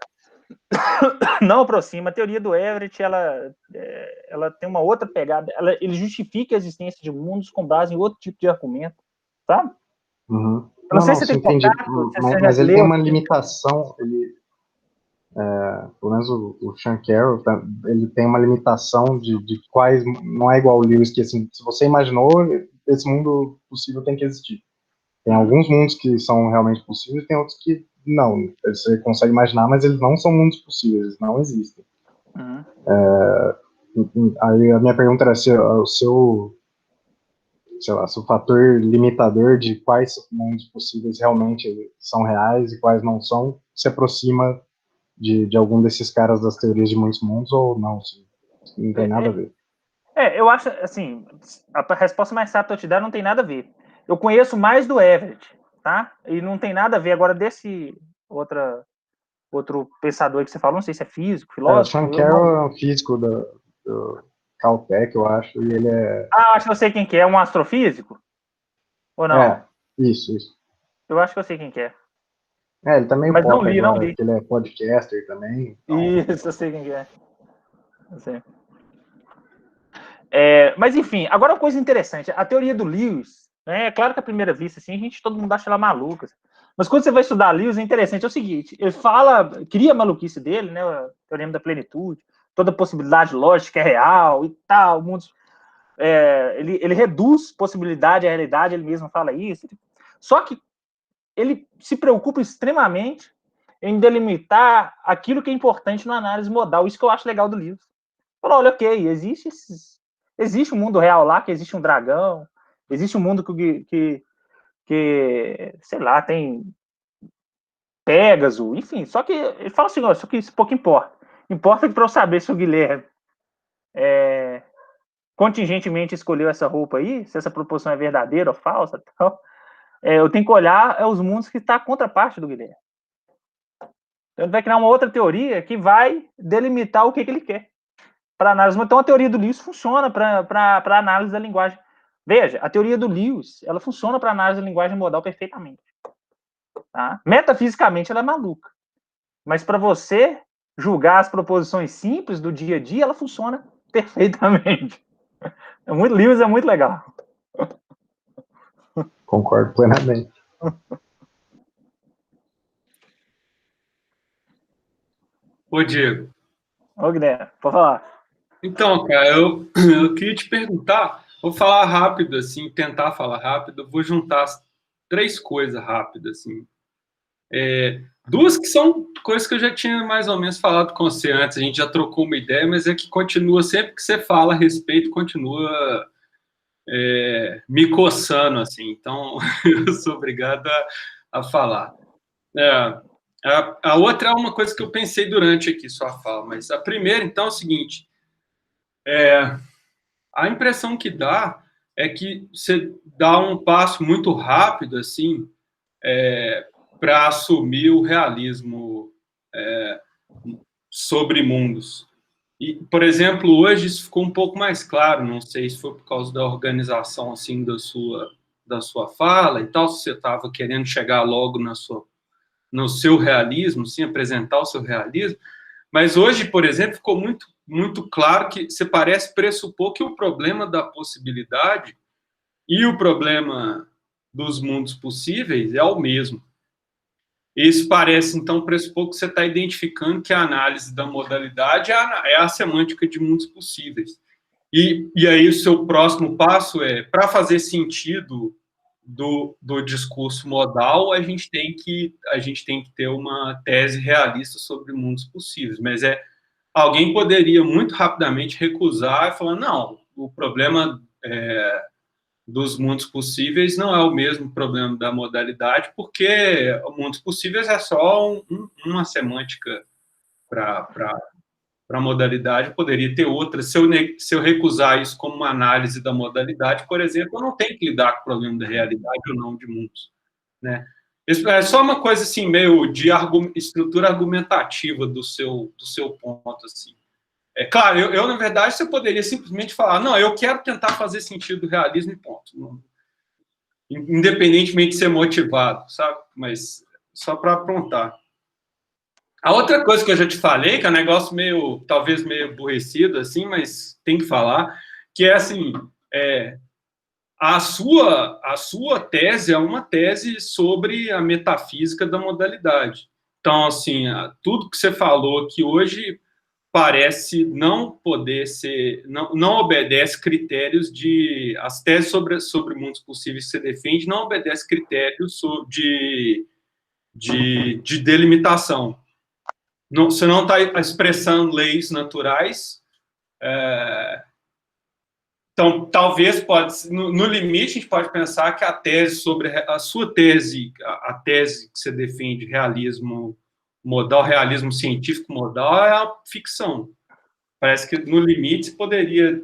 Não aproxima. A teoria do Everett, ela tem uma outra pegada. Ele justifica a existência de mundos com base em outro tipo de argumento, sabe? Uhum. Eu não sei se você tem entendi. contato, Mas ele tem uma limitação. Pelo menos o Sean Carroll, ele tem uma limitação de quais. Não é igual o Lewis, que assim, se você imaginou, esse mundo possível tem que existir. Tem alguns mundos que são realmente possíveis, tem outros que não. Você consegue imaginar, mas eles não são mundos possíveis, eles não existem. Uhum. Aí a minha pergunta era se o seu, sei lá, seu fator limitador de quais mundos possíveis realmente são reais e quais não são, se aproxima de algum desses caras das teorias de muitos mundos ou não, não tem nada a ver. Eu acho, assim, a resposta mais rápida eu te dar não tem nada a ver. Eu conheço mais do Everett, tá? E não tem nada a ver agora desse outro pensador que você falou, não sei se é físico, filósofo. O Sean Carroll é um físico do Caltech, eu acho, e ele é... acho que eu sei quem que é, um astrofísico? Ou não? Isso. Eu acho que eu sei quem que é. Ele também Mas não pop li, agora, não li. porque ele é podcaster também. Então... Isso, eu sei quem é. Eu sei. Mas, enfim, agora uma coisa interessante. A teoria do Lewis, né, é claro que à primeira vista, assim, todo mundo acha ela maluca. Mas quando você vai estudar Lewis, é interessante. É o seguinte, ele cria a maluquice dele, né, o teorema da plenitude, toda possibilidade lógica é real e tal. Ele reduz possibilidade à realidade, ele mesmo fala isso. Só que ele se preocupa extremamente em delimitar aquilo que é importante na análise modal. Isso que eu acho legal do Lewis. Falou, olha, ok, existe um mundo real lá, que existe um dragão, existe um mundo que sei lá, tem Pégaso, enfim, só que ele fala assim, só que isso pouco importa. Importa que para eu saber se o Guilherme contingentemente escolheu essa roupa aí, se essa proporção é verdadeira ou falsa, então, eu tenho que olhar os mundos que está a contraparte do Guilherme. Então ele vai criar uma outra teoria que vai delimitar o que ele quer para análise. Então a teoria do Lewis funciona para análise da linguagem. Veja, a teoria do Lewis, ela funciona para análise da linguagem modal perfeitamente. Tá? Metafisicamente ela é maluca. Mas para você julgar as proposições simples do dia a dia, ela funciona perfeitamente. Lewis é muito legal. Concordo plenamente. Ô, Diego. Ô, Guilherme, pode falar. Então, cara, eu queria te perguntar, vou falar rápido, assim, tentar falar rápido, vou juntar 3 coisas rápidas, assim. Duas que são coisas que eu já tinha mais ou menos falado com você antes, a gente já trocou uma ideia, mas é que continua, sempre que você fala a respeito, continua me coçando, assim, então eu sou obrigado a falar. A outra é uma coisa que eu pensei durante aqui sua fala, mas a primeira, então, é o seguinte, a impressão que dá é que você dá um passo muito rápido, assim, para assumir o realismo sobre mundos. E, por exemplo, hoje isso ficou um pouco mais claro, não sei se foi por causa da organização assim da sua fala e tal, se você estava querendo chegar logo no seu realismo, sim, apresentar o seu realismo, mas hoje, por exemplo, ficou muito claro que você parece pressupor que o problema da possibilidade e o problema dos mundos possíveis é o mesmo. Isso parece, então, pressupor que você está identificando que a análise da modalidade é a semântica de mundos possíveis. E aí o seu próximo passo para fazer sentido do discurso modal, a gente tem que ter uma tese realista sobre mundos possíveis. Mas alguém poderia muito rapidamente recusar e falar, não, o problema dos mundos possíveis não é o mesmo problema da modalidade, porque mundos possíveis é só uma semântica para a modalidade, poderia ter outra. Se eu recusar isso como uma análise da modalidade, por exemplo, eu não tenho que lidar com o problema da realidade ou não de mundos. Né? Isso é só uma coisa assim, meio de estrutura argumentativa do seu ponto. Assim. Claro, eu, na verdade, você poderia simplesmente falar, não, eu quero tentar fazer sentido do realismo e ponto. Independentemente de ser motivado, sabe? Mas só para aprontar. A outra coisa que eu já te falei, que é um negócio talvez meio aborrecido, assim, mas tem que falar, que é assim, a sua tese é uma tese sobre a metafísica da modalidade. Então, assim, tudo que você falou que hoje parece não poder ser, não obedece critérios as teses sobre mundos possíveis que você defende não obedece critérios de delimitação. Você não está expressando leis naturais, então talvez no limite a gente pode pensar que a sua tese, a tese que você defende, realismo modal, realismo científico modal, é a ficção. Parece que, no limite, poderia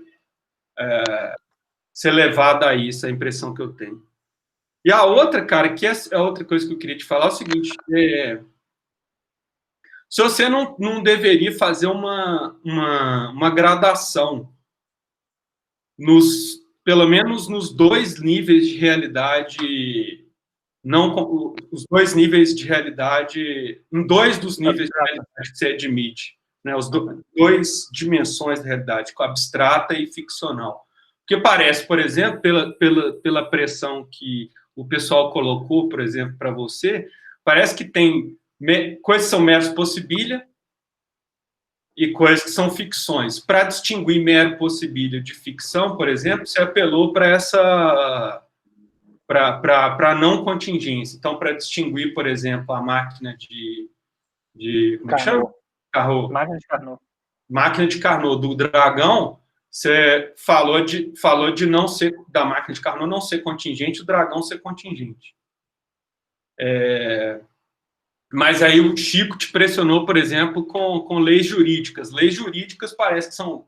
ser levado a isso, a impressão que eu tenho. E a outra, cara, que é a outra coisa que eu queria te falar, é o seguinte, se você não deveria fazer uma gradação, pelo menos nos 2 níveis de realidade não os dois níveis de realidade, em dois dos níveis de realidade que você admite, né, os dois dimensões da realidade, abstrata e ficcional. Porque parece, por exemplo, pela pressão que o pessoal colocou, por exemplo, para você, parece que tem coisas que são meros possibilha e coisas que são ficções. Para distinguir mero possibilha de ficção, por exemplo, você apelou para para não contingência. Então, para distinguir, por exemplo, a máquina de como chama? Carnot. Máquina de Carnot. Máquina de Carnot do dragão, você falou de não ser, da máquina de Carnot não ser contingente, o dragão ser contingente. Mas aí o Chico te pressionou, por exemplo, com leis jurídicas. Leis jurídicas parece que são,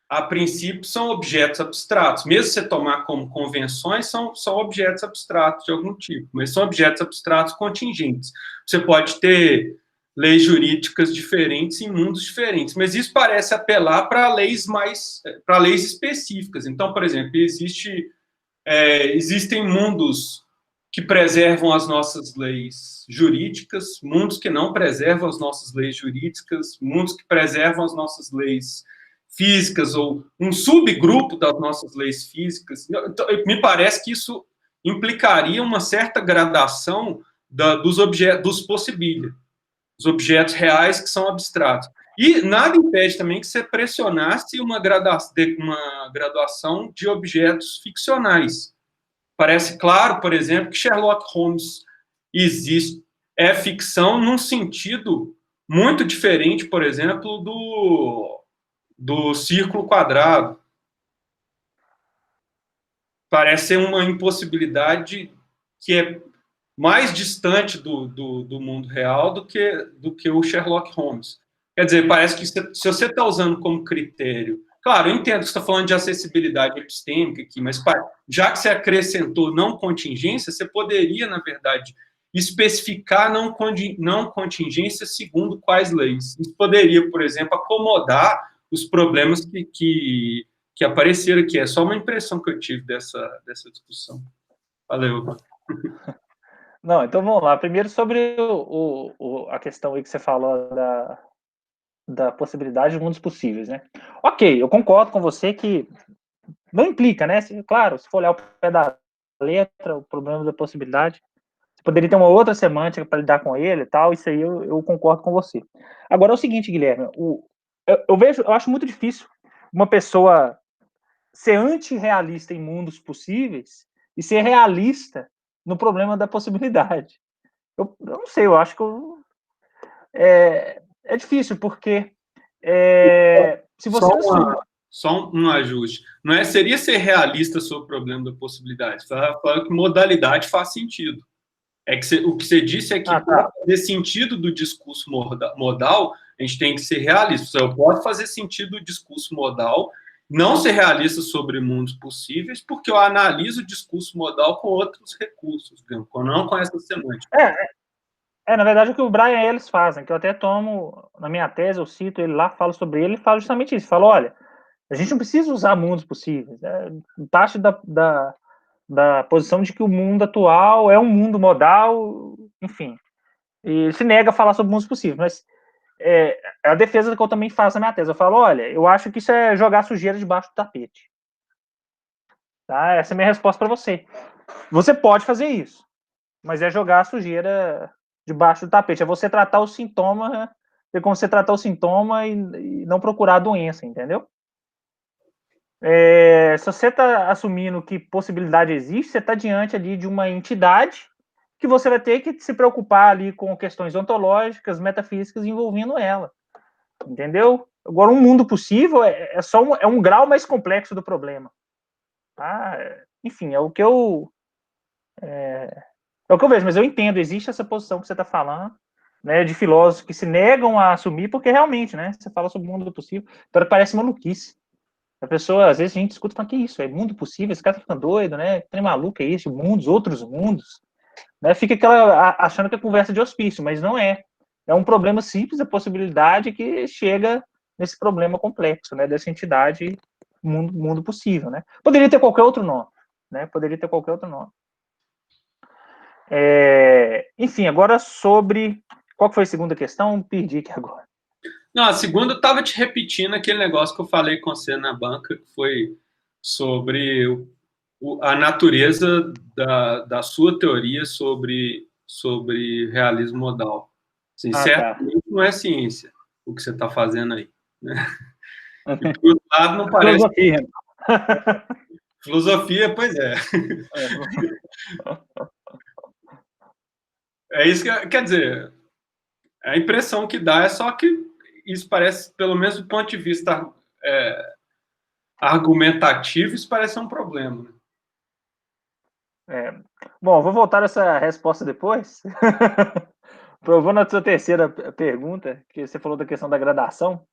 a princípio, são objetos abstratos. Mesmo você tomar como convenções, são objetos abstratos de algum tipo, mas são objetos abstratos contingentes. Você pode ter leis jurídicas diferentes em mundos diferentes, mas isso parece apelar para leis específicas. Então, por exemplo, existem mundos que preservam as nossas leis jurídicas, mundos que não preservam as nossas leis jurídicas, mundos que preservam as nossas leis físicas, ou um subgrupo das nossas leis físicas. Então, me parece que isso implicaria uma certa gradação dos possibilha, os objetos reais que são abstratos. E nada impede também que você pressionasse uma graduação de objetos ficcionais. Parece claro, por exemplo, que Sherlock Holmes é ficção num sentido muito diferente, por exemplo, do círculo quadrado. Parece ser uma impossibilidade que é mais distante do mundo real do que o Sherlock Holmes. Quer dizer, parece que se você está usando como critério... Claro, eu entendo que você está falando de acessibilidade epistêmica aqui, mas já que você acrescentou não contingência, você poderia, na verdade, especificar não contingência segundo quais leis. Isso poderia, por exemplo, acomodar os problemas que apareceram aqui. É só uma impressão que eu tive dessa discussão. Valeu. Não, então vamos lá. Primeiro sobre a questão aí que você falou da possibilidade de mundos possíveis, né? Ok, eu concordo com você que não implica, né? Claro, se for olhar o pé da letra, o problema da possibilidade, você poderia ter uma outra semântica para lidar com ele e tal, isso aí eu concordo com você. Agora é o seguinte, Guilherme, eu acho muito difícil uma pessoa ser antirrealista em mundos possíveis e ser realista no problema da possibilidade. Eu não sei, eu acho que é difícil, porque se você... Só um ajuste. Não seria ser realista sobre o problema da possibilidade. Falar que modalidade faz sentido. O que você disse é que para fazer sentido do discurso modal, a gente tem que ser realista. Eu posso fazer sentido do discurso modal, não ser realista sobre mundos possíveis, porque eu analiso o discurso modal com outros recursos, não com essa semântica. Na verdade, o que o Brian Ellis faz, né, que eu até tomo na minha tese, eu cito ele lá, falo sobre ele, e falo justamente isso. Falo, olha, a gente não precisa usar mundos possíveis. Parte da posição de que o mundo atual é um mundo modal, enfim. E se nega a falar sobre mundos possíveis, mas é a defesa que eu também faço na minha tese. Eu falo, olha, eu acho que isso é jogar sujeira debaixo do tapete. Tá? Essa é a minha resposta para você. Você pode fazer isso, mas é jogar a sujeira debaixo do tapete. É você tratar o sintoma, é como você tratar o sintoma e não procurar a doença, entendeu? Se você está assumindo que possibilidade existe, você está diante ali de uma entidade que você vai ter que se preocupar ali com questões ontológicas, metafísicas envolvendo ela, entendeu? Agora, um mundo possível é um grau mais complexo do problema. Tá? Enfim, é o que eu vejo, mas eu entendo, existe essa posição que você está falando, né, de filósofos que se negam a assumir, porque realmente, né, você fala sobre o mundo possível, então parece maluquice. A pessoa, às vezes a gente escuta, mas que isso? É mundo possível? Esse cara tá ficando doido, né? Que trem maluco é esse? Mundos, outros mundos. Né? Fica achando que é conversa de hospício, mas não é. É um problema simples, a possibilidade que chega nesse problema complexo, né? Dessa entidade, mundo possível, né? Poderia ter qualquer outro nome, né? Poderia ter qualquer outro nome. Enfim, agora sobre... Qual que foi a segunda questão? Perdi aqui agora. Não, a segunda eu estava te repetindo aquele negócio que eu falei com você na banca, que foi sobre a natureza da sua teoria sobre realismo modal. Assim, certamente não é ciência o que você está fazendo aí. Né? E, por outro lado, não parece... Filosofia. Filosofia, pois é. É isso que quer dizer. A impressão que dá é só que isso parece, pelo menos do ponto de vista argumentativo, isso parece um problema. Bom, vou voltar a essa resposta depois. Provando a sua terceira pergunta, que você falou da questão da gradação.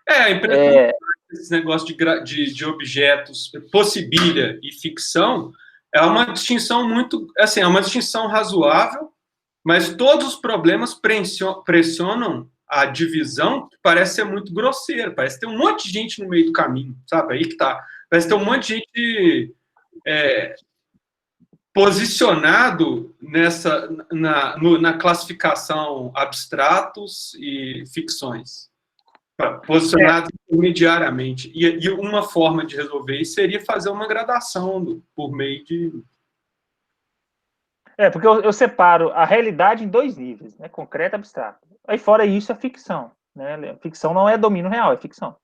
A impressão esse negócio de objetos, possibilha e ficção, é uma distinção muito, assim, é uma distinção razoável, mas todos os problemas pressionam a divisão, que parece ser muito grosseira, parece ter um monte de gente no meio do caminho, sabe? Aí que tá. Parece ter um monte de gente posicionado na classificação abstratos e ficções. Posicionado intermediariamente. E uma forma de resolver isso seria fazer uma gradação por meio de... Porque eu separo a realidade em dois níveis, né? Concreto e abstrato. Aí fora isso é ficção. Né? Ficção não é domínio real, é ficção.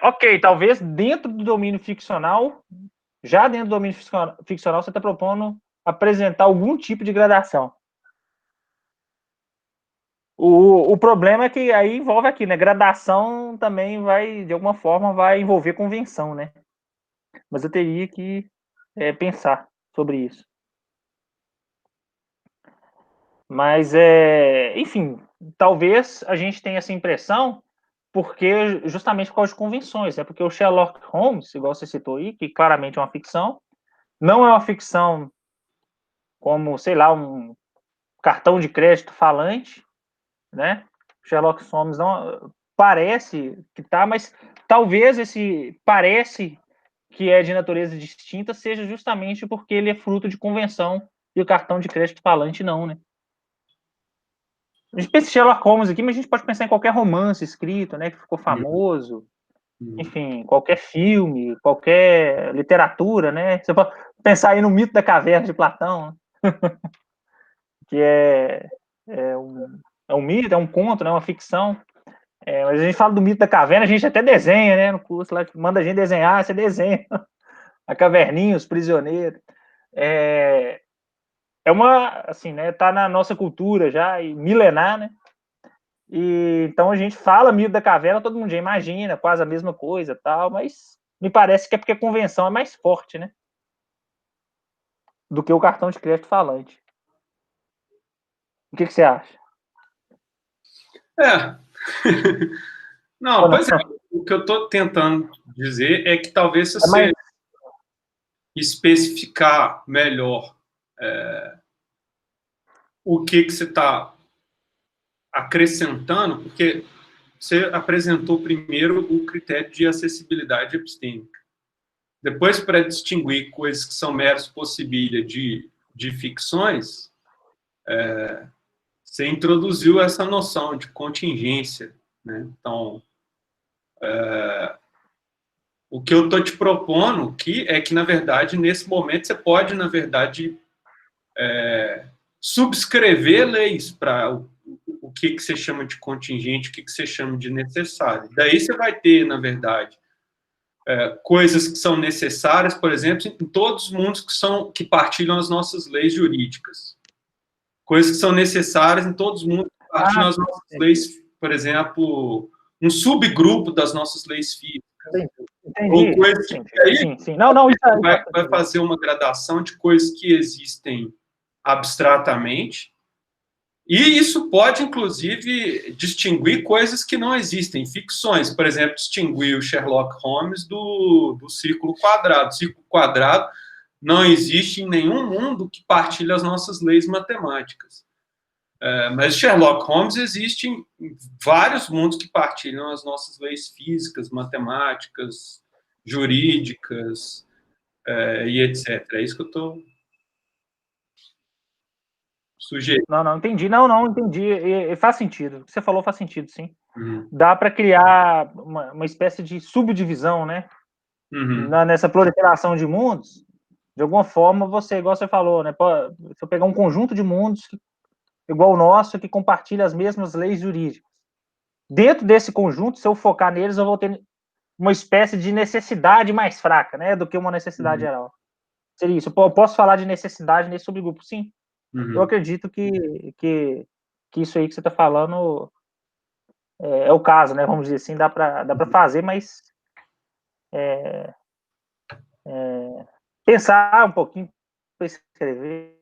Ok, talvez dentro do domínio ficcional, já dentro do domínio ficcional, você está propondo apresentar algum tipo de gradação. O problema é que aí envolve aqui, né? Gradação também vai, de alguma forma, vai envolver convenção, né? Mas eu teria que pensar sobre isso. Mas, enfim, talvez a gente tenha essa impressão porque justamente por causa de convenções, né? Porque o Sherlock Holmes, igual você citou aí, que claramente é uma ficção, não é uma ficção como, sei lá, um cartão de crédito falante, né? Sherlock Holmes não parece que tá, mas talvez esse parece que é de natureza distinta seja justamente porque ele é fruto de convenção e o cartão de crédito falante não, né? A gente pensa em Sherlock Holmes aqui, mas a gente pode pensar em qualquer romance escrito, né, que ficou famoso, enfim, qualquer filme, qualquer literatura, né? Você pode pensar aí no mito da caverna de Platão, né? Que é um mito, é um conto, né, uma ficção. Mas a gente fala do mito da caverna, a gente até desenha, né? No curso lá, manda a gente desenhar, você desenha. A caverninha, os prisioneiros. É uma, assim, né? Tá na nossa cultura já, e milenar, né? E então a gente fala mito da caverna, todo mundo já imagina, quase a mesma coisa, tal, mas me parece que é porque a convenção é mais forte, né? Do que o cartão de crédito falante. O que você acha? Não, pois é, o que eu estou tentando dizer é que talvez se você especificar melhor o que você está acrescentando, porque você apresentou primeiro o critério de acessibilidade epistêmica. Depois, para distinguir coisas que são meros possibilha de ficções, você introduziu essa noção de contingência. Né? Então, o que eu estou te propondo aqui é que, na verdade, nesse momento, você pode, na verdade, subscrever leis para o que você chama de contingente, o que você chama de necessário. Daí você vai ter, na verdade, coisas que são necessárias, por exemplo, em todos os mundos que partilham as nossas leis jurídicas. Coisas que são necessárias em todos os mundos que partilham as nossas leis, por exemplo, um subgrupo das nossas leis físicas. Entendi. Ou coisas que aí sim. Não, isso vai fazer uma gradação de coisas que existem abstratamente, e isso pode, inclusive, distinguir coisas que não existem, ficções. Por exemplo, distinguir o Sherlock Holmes do Círculo Quadrado. O Círculo Quadrado não existe em nenhum mundo que partilhe as nossas leis matemáticas. Mas Sherlock Holmes existe em vários mundos que partilham as nossas leis físicas, matemáticas, jurídicas, e etc. É isso que eu estou... sujeito. Não, entendi. Não, entendi. E faz sentido. O que você falou faz sentido, sim. Uhum. Dá para criar uma espécie de subdivisão, né? Uhum. Nessa proliferação de mundos, de alguma forma, você, igual você falou, né? Se eu pegar um conjunto de mundos igual o nosso, que compartilha as mesmas leis jurídicas. Dentro desse conjunto, se eu focar neles, eu vou ter uma espécie de necessidade mais fraca, né? Do que uma necessidade geral. Seria isso. Eu posso falar de necessidade nesse subgrupo, sim. Eu acredito que isso aí que você está falando é o caso, né? Vamos dizer assim, dá para fazer, mas pensar um pouquinho para escrever,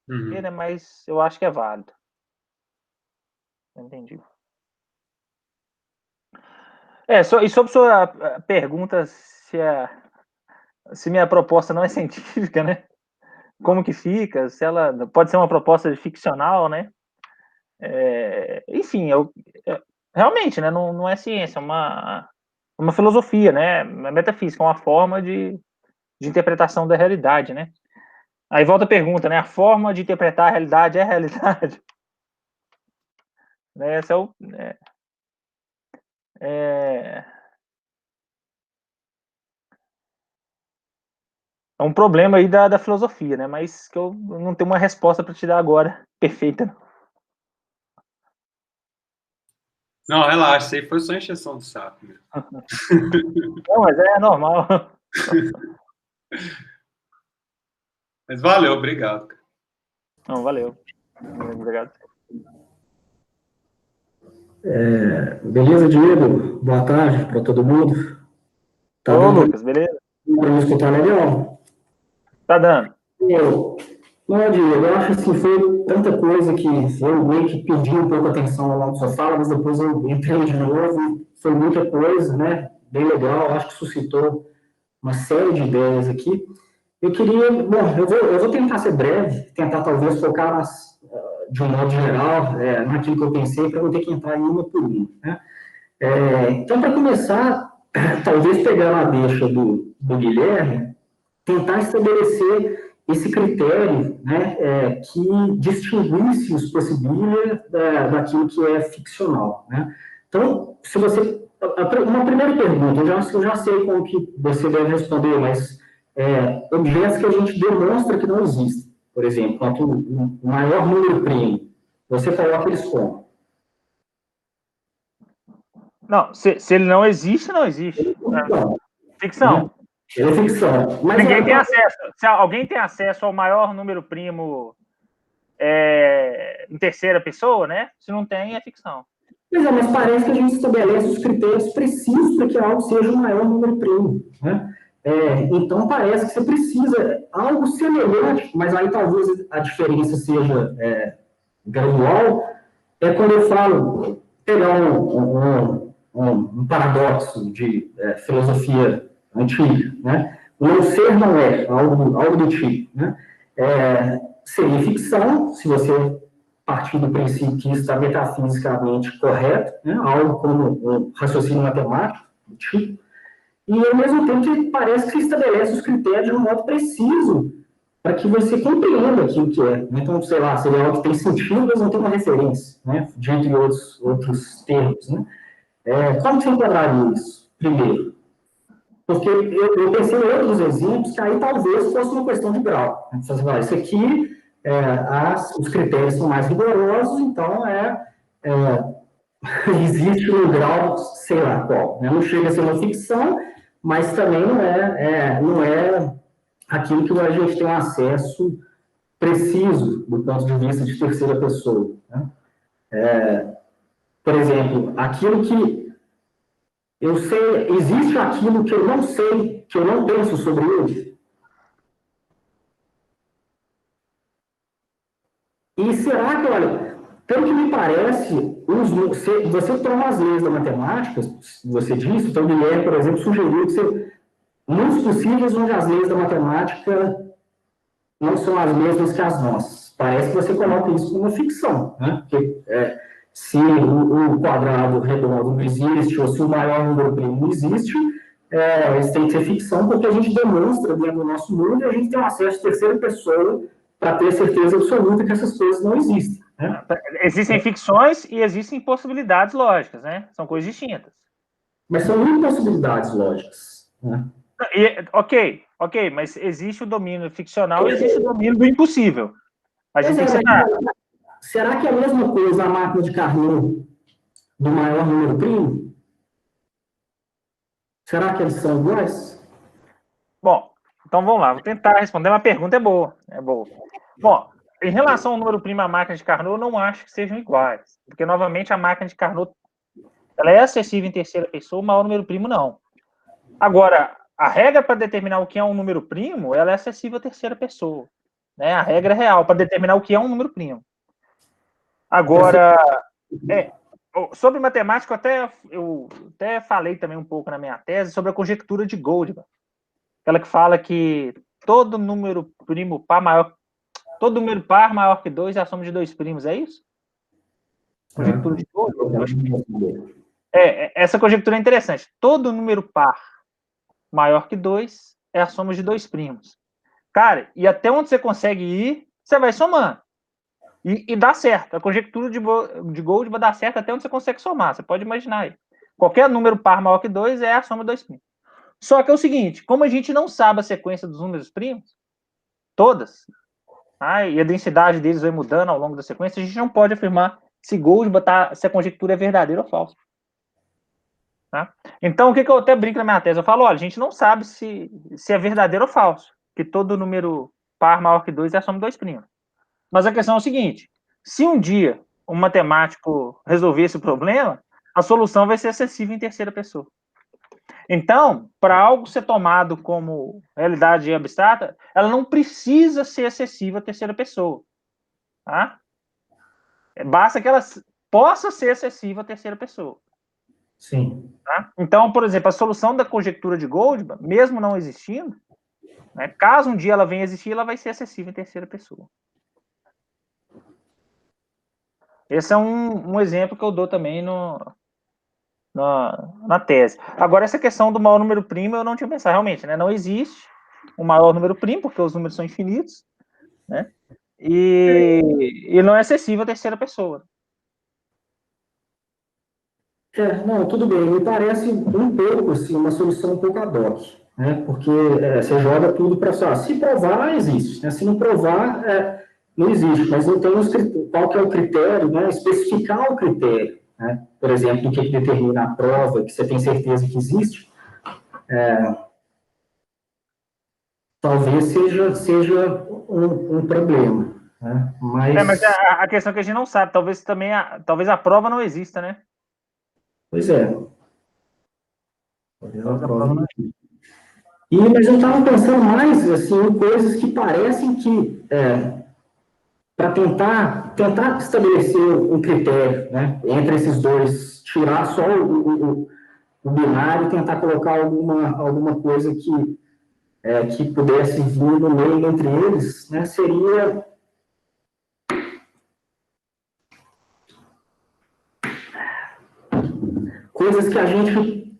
né? Mas eu acho que é válido. Entendi. E sobre sua pergunta se minha proposta não é científica, né? Como que fica? Se ela pode ser uma proposta ficcional, né? Enfim, realmente, né? Não é ciência, é uma filosofia, né? É metafísica, é uma forma de interpretação da realidade, né? Aí volta a pergunta, né? A forma de interpretar a realidade é a realidade? Esse é um problema aí da filosofia, né? Mas que eu não tenho uma resposta para te dar agora perfeita. Não, relaxa, isso aí foi só encheção do saco mesmo. Não, mas é normal. Mas valeu, obrigado. Não, valeu. Obrigado. Beleza, Diego? Boa tarde para todo mundo. Tá Ô, dando Lucas, beleza? para me escutar legal? Tá dando. Não, Diego, eu acho assim, foi tanta coisa que eu meio que pedi um pouco atenção ao longo da sua fala, mas depois eu entrei de novo, foi muita coisa, né? Bem legal, acho que suscitou uma série de ideias aqui. Eu queria, bom, eu vou tentar ser breve, tentar talvez focar de um modo geral, naquilo que eu pensei, para não ter que entrar em uma por uma, né? Então, para começar, talvez pegar na deixa do Guilherme, tentar estabelecer esse critério, né, que distinguisse os possibilia daquilo que é ficcional, né? Então, se você... Uma primeira pergunta, eu já sei como que você deve responder, mas objetos que a gente demonstra que não existem, por exemplo, quanto o maior número primo, você coloca eles como? Não, se ele não existe, não existe. Ficção. Ele é ficção. Mas ninguém tem acesso. Se alguém tem acesso ao maior número primo em terceira pessoa, né? Se não tem, é ficção. Pois mas parece que a gente estabelece os critérios precisos para que algo seja o maior número primo, né? Então parece que você precisa algo semelhante, mas aí talvez a diferença seja gradual. É quando eu falo, pegar um paradoxo de filosofia antiga, né? O não ser não é, algo do tipo, né? Seria ficção, se você partir do princípio que isso está metafisicamente correto, né? Algo como um raciocínio matemático, do tipo, e ao mesmo tempo que parece que estabelece os critérios de um modo preciso para que você compreenda aquilo que é. Então, sei lá, seria algo que tem sentido, mas não tem uma referência, né? Dentre outros termos, né? Como você enquadraria isso, primeiro? Porque eu pensei em outros exemplos que aí talvez fosse uma questão de grau. Você fala, isso aqui, os critérios são mais rigorosos, então existe um grau, sei lá qual. Né? Não chega a ser uma ficção, mas também não é aquilo que a gente tem um acesso preciso do ponto de vista de terceira pessoa. Né? Por exemplo, aquilo que eu sei, existe aquilo que eu não sei, que eu não penso sobre ele? E será que, olha, pelo que me parece, você toma as leis da matemática, você disse, então o Guilherme, por exemplo, sugeriu que muitos possíveis onde as leis da matemática não são as mesmas que as nossas. Parece que você coloca isso como ficção, né? Porque se o quadrado redondo não existe, ou se o maior número primo não existe, isso tem que ser ficção, porque a gente demonstra dentro do nosso mundo e a gente tem um acesso de terceira pessoa para ter certeza absoluta que essas coisas não existem. Né? Existem ficções e existem possibilidades lógicas, né? São coisas distintas. Mas são impossibilidades lógicas. Né? Ok, mas existe o domínio ficcional e existe o domínio do impossível. A gente tem que separar. Será que é a mesma coisa a máquina de Carnot do maior número primo? Será que eles são iguais? Bom, então vamos lá, vou tentar responder. Uma pergunta é boa. Bom, em relação ao número primo e à máquina de Carnot, eu não acho que sejam iguais. Porque, novamente, a máquina de Carnot ela é acessível em terceira pessoa, o maior número primo não. Agora, a regra para determinar o que é um número primo, ela é acessível à terceira pessoa. Né? A regra é real para determinar o que é um número primo. Agora, sobre matemática, eu até falei também um pouco na minha tese sobre a conjectura de Goldman. Aquela que fala que todo número par maior que 2 é a soma de 2 primos, é isso? Conjectura de Goldman? Essa conjectura é interessante. Todo número par maior que 2 é a soma de 2 primos. Cara, e até onde você consegue ir, você vai somando. E dá certo. A conjectura de Goldman dá certo até onde você consegue somar. Você pode imaginar aí. Qualquer número par maior que 2 é a soma de 2 primos. Só que é o seguinte, como a gente não sabe a sequência dos números primos, todas, e a densidade deles vai mudando ao longo da sequência, a gente não pode afirmar se Goldman se a conjectura é verdadeira ou falsa. Tá? Então, o que eu até brinco na minha tese? Eu falo, olha, a gente não sabe se é verdadeiro ou falso, que todo número par maior que 2 é a soma de 2 primos. Mas a questão é o seguinte, se um dia um matemático resolver esse problema, a solução vai ser acessível em terceira pessoa. Então, para algo ser tomado como realidade abstrata, ela não precisa ser acessível à terceira pessoa. Tá? Basta que ela possa ser acessível à terceira pessoa. Sim. Tá? Então, por exemplo, a solução da conjectura de Goldman, mesmo não existindo, né, caso um dia ela venha a existir, ela vai ser acessível em terceira pessoa. Esse é um exemplo que eu dou também na tese. Agora, essa questão do maior número primo, eu não tinha pensado. Realmente, né? Não existe um maior número primo, porque os números são infinitos, né? E não é acessível à terceira pessoa. Não, tudo bem. Me parece um pouco, assim, uma solução um pouco ad hoc, né? Porque você joga tudo para só. Se provar, existe. Né? Se não provar, não existe. Mas não tem qual que é o critério, né? Especificar o critério. Né? Por exemplo, o que determina a prova, que você tem certeza que existe, talvez seja um problema. Né? Mas a questão é que a gente não sabe, talvez a prova não exista, né? Pois é. Talvez a prova não exista. Mas eu estava pensando mais assim, em coisas que parecem que para tentar estabelecer um critério, né, entre esses dois, tirar só o binário e tentar colocar alguma coisa que pudesse vir no meio entre eles, né, seria coisas que a gente...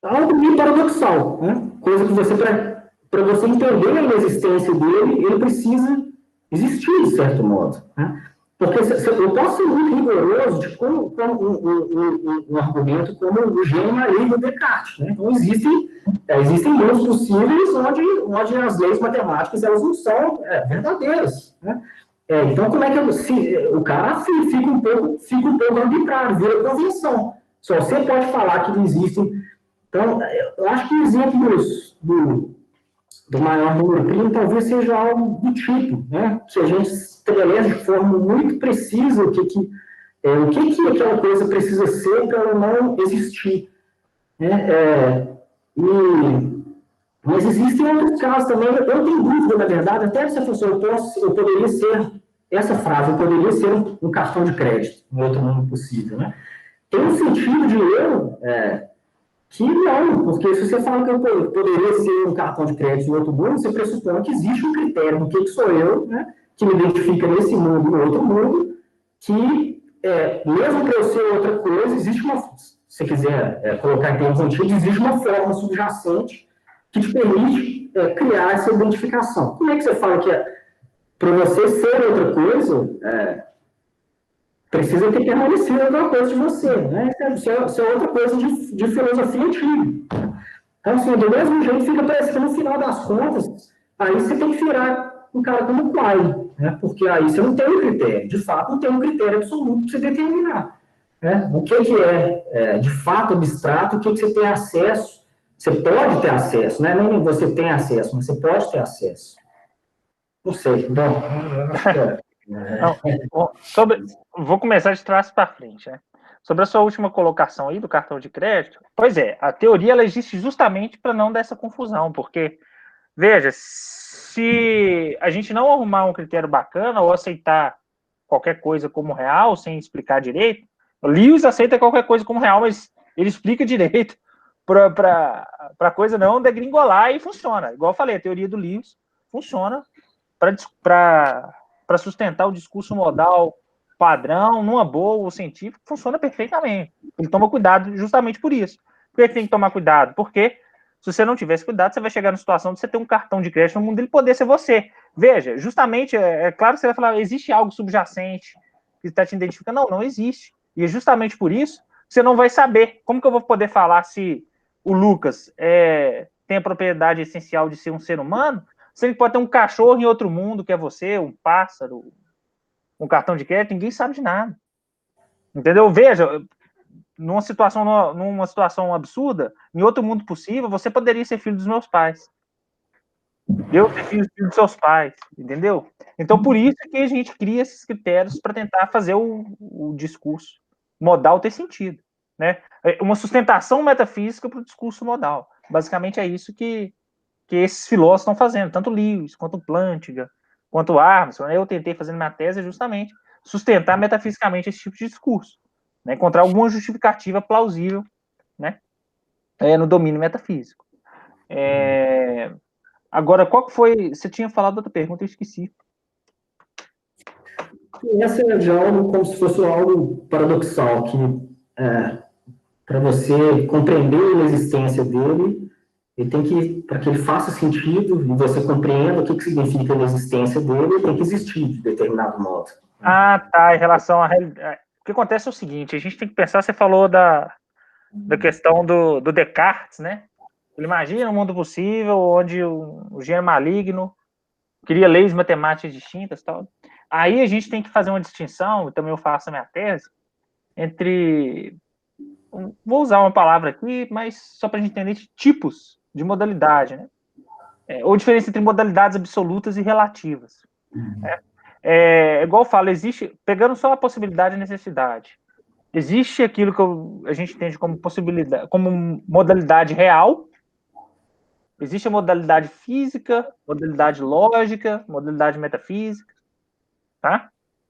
Algo meio paradoxal, né? Coisa que para você entender a existência dele, ele precisa existir, de certo modo. Né? Porque eu posso ser muito rigoroso de como um argumento como o gênio Maria do Descartes. Né? Então, existem mundos possíveis onde as leis matemáticas elas não são verdadeiras. Né? Então, como é que o cara fica um pouco arbitrário, vira convenção. Só você pode falar que não existem. Então, eu acho que exemplos do maior número primo talvez seja algo do tipo, né? Que a gente estabelece de forma muito precisa o que aquela coisa precisa ser para ela não existir. Né? Mas existem outros casos também. Eu tenho dúvida, na verdade, até se fosse eu poderia ser, essa frase, eu poderia ser um cartão de crédito, um outro mundo possível. Né? Tem um sentido de que não, porque se você fala que eu poderia ser um cartão de crédito em outro mundo, você pressupõe que existe um critério do que sou eu, né, que me identifica nesse mundo e no outro mundo, que, mesmo para eu ser outra coisa, existe uma, se você quiser colocar em termos antigos, existe uma forma subjacente que te permite criar essa identificação. Como é que você fala para você ser outra coisa, precisa ter permanecido outra coisa de você, né? Isso é outra coisa de filosofia antiga. Então, assim, do mesmo jeito fica parecendo, no final das contas, aí você tem que virar um cara como o pai, né? Porque aí você não tem um critério, de fato, não tem um critério absoluto para você determinar, né? O que é de fato abstrato, o que você tem acesso, você pode ter acesso, né? Nem você tem acesso, mas você pode ter acesso. Não sei, bom, acho que Não, vou começar de trás para frente, né? Sobre a sua última colocação aí do cartão de crédito, pois é, a teoria ela existe justamente para não dar essa confusão, porque, veja, se a gente não arrumar um critério bacana ou aceitar qualquer coisa como real, sem explicar direito, o Lewis aceita qualquer coisa como real, mas ele explica direito para a coisa não degringolar e funciona. Igual eu falei, a teoria do Lewis funciona para sustentar o discurso modal padrão, numa boa, o científico, funciona perfeitamente. Ele toma cuidado justamente por isso. Por que ele tem que tomar cuidado? Porque se você não tivesse cuidado, você vai chegar na situação de você ter um cartão de crédito no mundo dele poder ser você. Veja, justamente, é claro que você vai falar, existe algo subjacente que está te identificando? Não existe. E é justamente por isso que você não vai saber. Como que eu vou poder falar se o Lucas tem a propriedade essencial de ser um ser humano, se ele pode ter um cachorro em outro mundo, que é você, um pássaro, um cartão de crédito, ninguém sabe de nada. Entendeu? Veja, numa situação absurda, em outro mundo possível, você poderia ser filho dos meus pais. Eu ser filho dos seus pais, entendeu? Então, por isso que a gente cria esses critérios para tentar fazer o discurso modal ter sentido, né? Uma sustentação metafísica para o discurso modal. Basicamente é isso que esses filósofos estão fazendo, tanto Lewis, quanto Plantinga, quanto Armstrong. Eu tentei fazer minha tese justamente sustentar metafisicamente esse tipo de discurso, né? Encontrar alguma justificativa plausível, né? No domínio metafísico. Agora, qual que foi... Você tinha falado outra pergunta, eu esqueci. essa é de algo como se fosse algo paradoxal, que para você compreender a existência dele, ele tem que, para que ele faça sentido e você compreenda o que significa a existência dele, ele tem que existir de determinado modo. Ah, tá, em relação à realidade. O que acontece é o seguinte, a gente tem que pensar, você falou da questão do Descartes, né? Ele imagina um mundo possível onde o gênio maligno cria leis matemáticas distintas e tal. Aí a gente tem que fazer uma distinção, também eu faço a minha tese, entre... Vou usar uma palavra aqui, mas só para a gente entender tipos de modalidade, né? Ou diferença entre modalidades absolutas e relativas. Igual eu falo, existe, pegando só a possibilidade e necessidade, existe aquilo que a gente entende como possibilidade, como modalidade real, existe a modalidade física, modalidade lógica, modalidade metafísica, tá?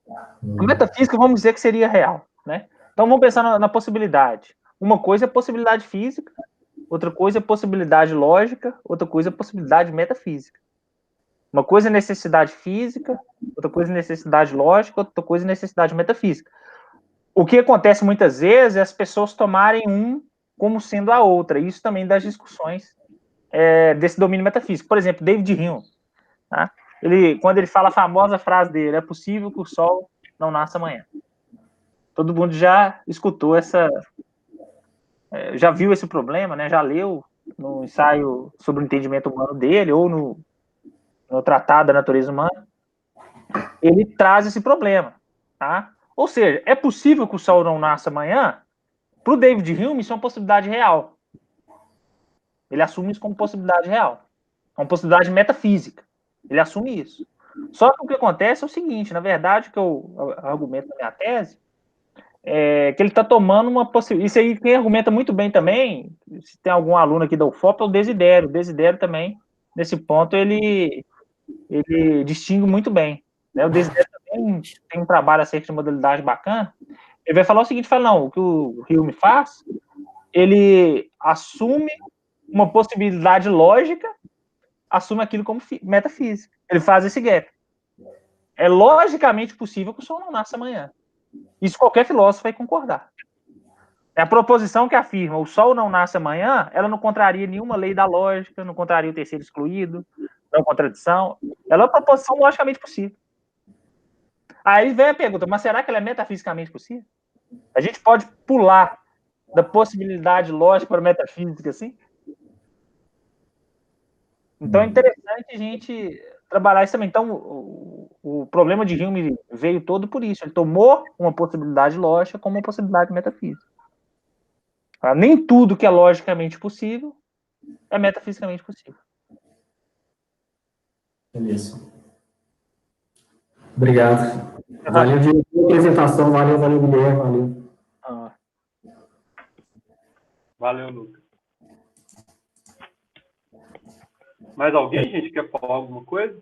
A metafísica, vamos dizer que seria real, né? Então vamos pensar na possibilidade. Uma coisa é possibilidade física, outra coisa é possibilidade lógica, outra coisa é possibilidade metafísica. Uma coisa é necessidade física, outra coisa é necessidade lógica, outra coisa é necessidade metafísica. O que acontece muitas vezes é as pessoas tomarem um como sendo a outra. Isso também das discussões desse domínio metafísico. Por exemplo, David Hume, tá? Quando ele fala a famosa frase dele, é possível que o sol não nasça amanhã. Todo mundo já escutou já viu esse problema, né? Já leu no ensaio sobre o entendimento humano dele, ou no Tratado da Natureza Humana. Ele traz esse problema, tá? Ou seja, é possível que o sol não nasça amanhã? Para o David Hume, isso é uma possibilidade real. Ele assume isso como possibilidade real. É uma possibilidade metafísica. Ele assume isso. Só que o que acontece é o seguinte, na verdade, que eu argumento na minha tese, que ele está tomando uma possibilidade. Isso aí quem argumenta muito bem também, se tem algum aluno aqui da UFOP, é o Desidério. O Desidério também, nesse ponto, ele distingue muito bem. Né? O Desidério também tem um trabalho acerca de modalidade bacana. Ele vai falar o seguinte, não, o que o Hume faz, ele assume uma possibilidade lógica, assume aquilo como metafísica. Ele faz esse gap. É logicamente possível que o sol não nasça amanhã. Isso qualquer filósofo vai concordar. É a proposição que afirma o sol não nasce amanhã, ela não contraria nenhuma lei da lógica, não contraria o terceiro excluído, não contradição. Ela é uma proposição logicamente possível. Aí vem a pergunta, mas será que ela é metafisicamente possível? A gente pode pular da possibilidade lógica para a metafísica, assim? Então é interessante a gente trabalhar isso também. Então, o problema de Hume veio todo por isso. Ele tomou uma possibilidade lógica como uma possibilidade metafísica. Nem tudo que é logicamente possível é metafisicamente possível. Beleza. Obrigado. Valeu de apresentação, valeu, Guilherme, valeu. Valeu, Lucas. Mais alguém, gente, quer falar alguma coisa?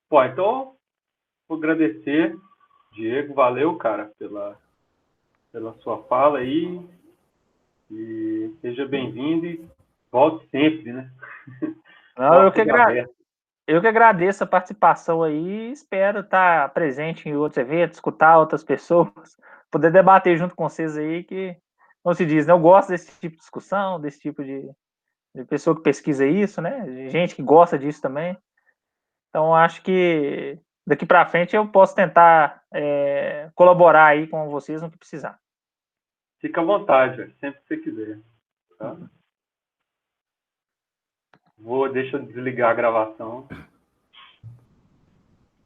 Bom, então, vou agradecer, Diego, valeu, cara, pela sua fala aí, e seja bem-vindo e volte sempre, né? Não, eu que agradeço a participação aí, espero estar presente em outros eventos, escutar outras pessoas, poder debater junto com vocês aí, que, como se diz, né, eu gosto desse tipo de discussão, desse tipo de pessoa que pesquisa isso, né, de gente que gosta disso também. Então, acho que daqui para frente eu posso tentar colaborar aí com vocês no que precisar. Fica à vontade, velho, sempre que você quiser. Tá? Deixa eu desligar a gravação.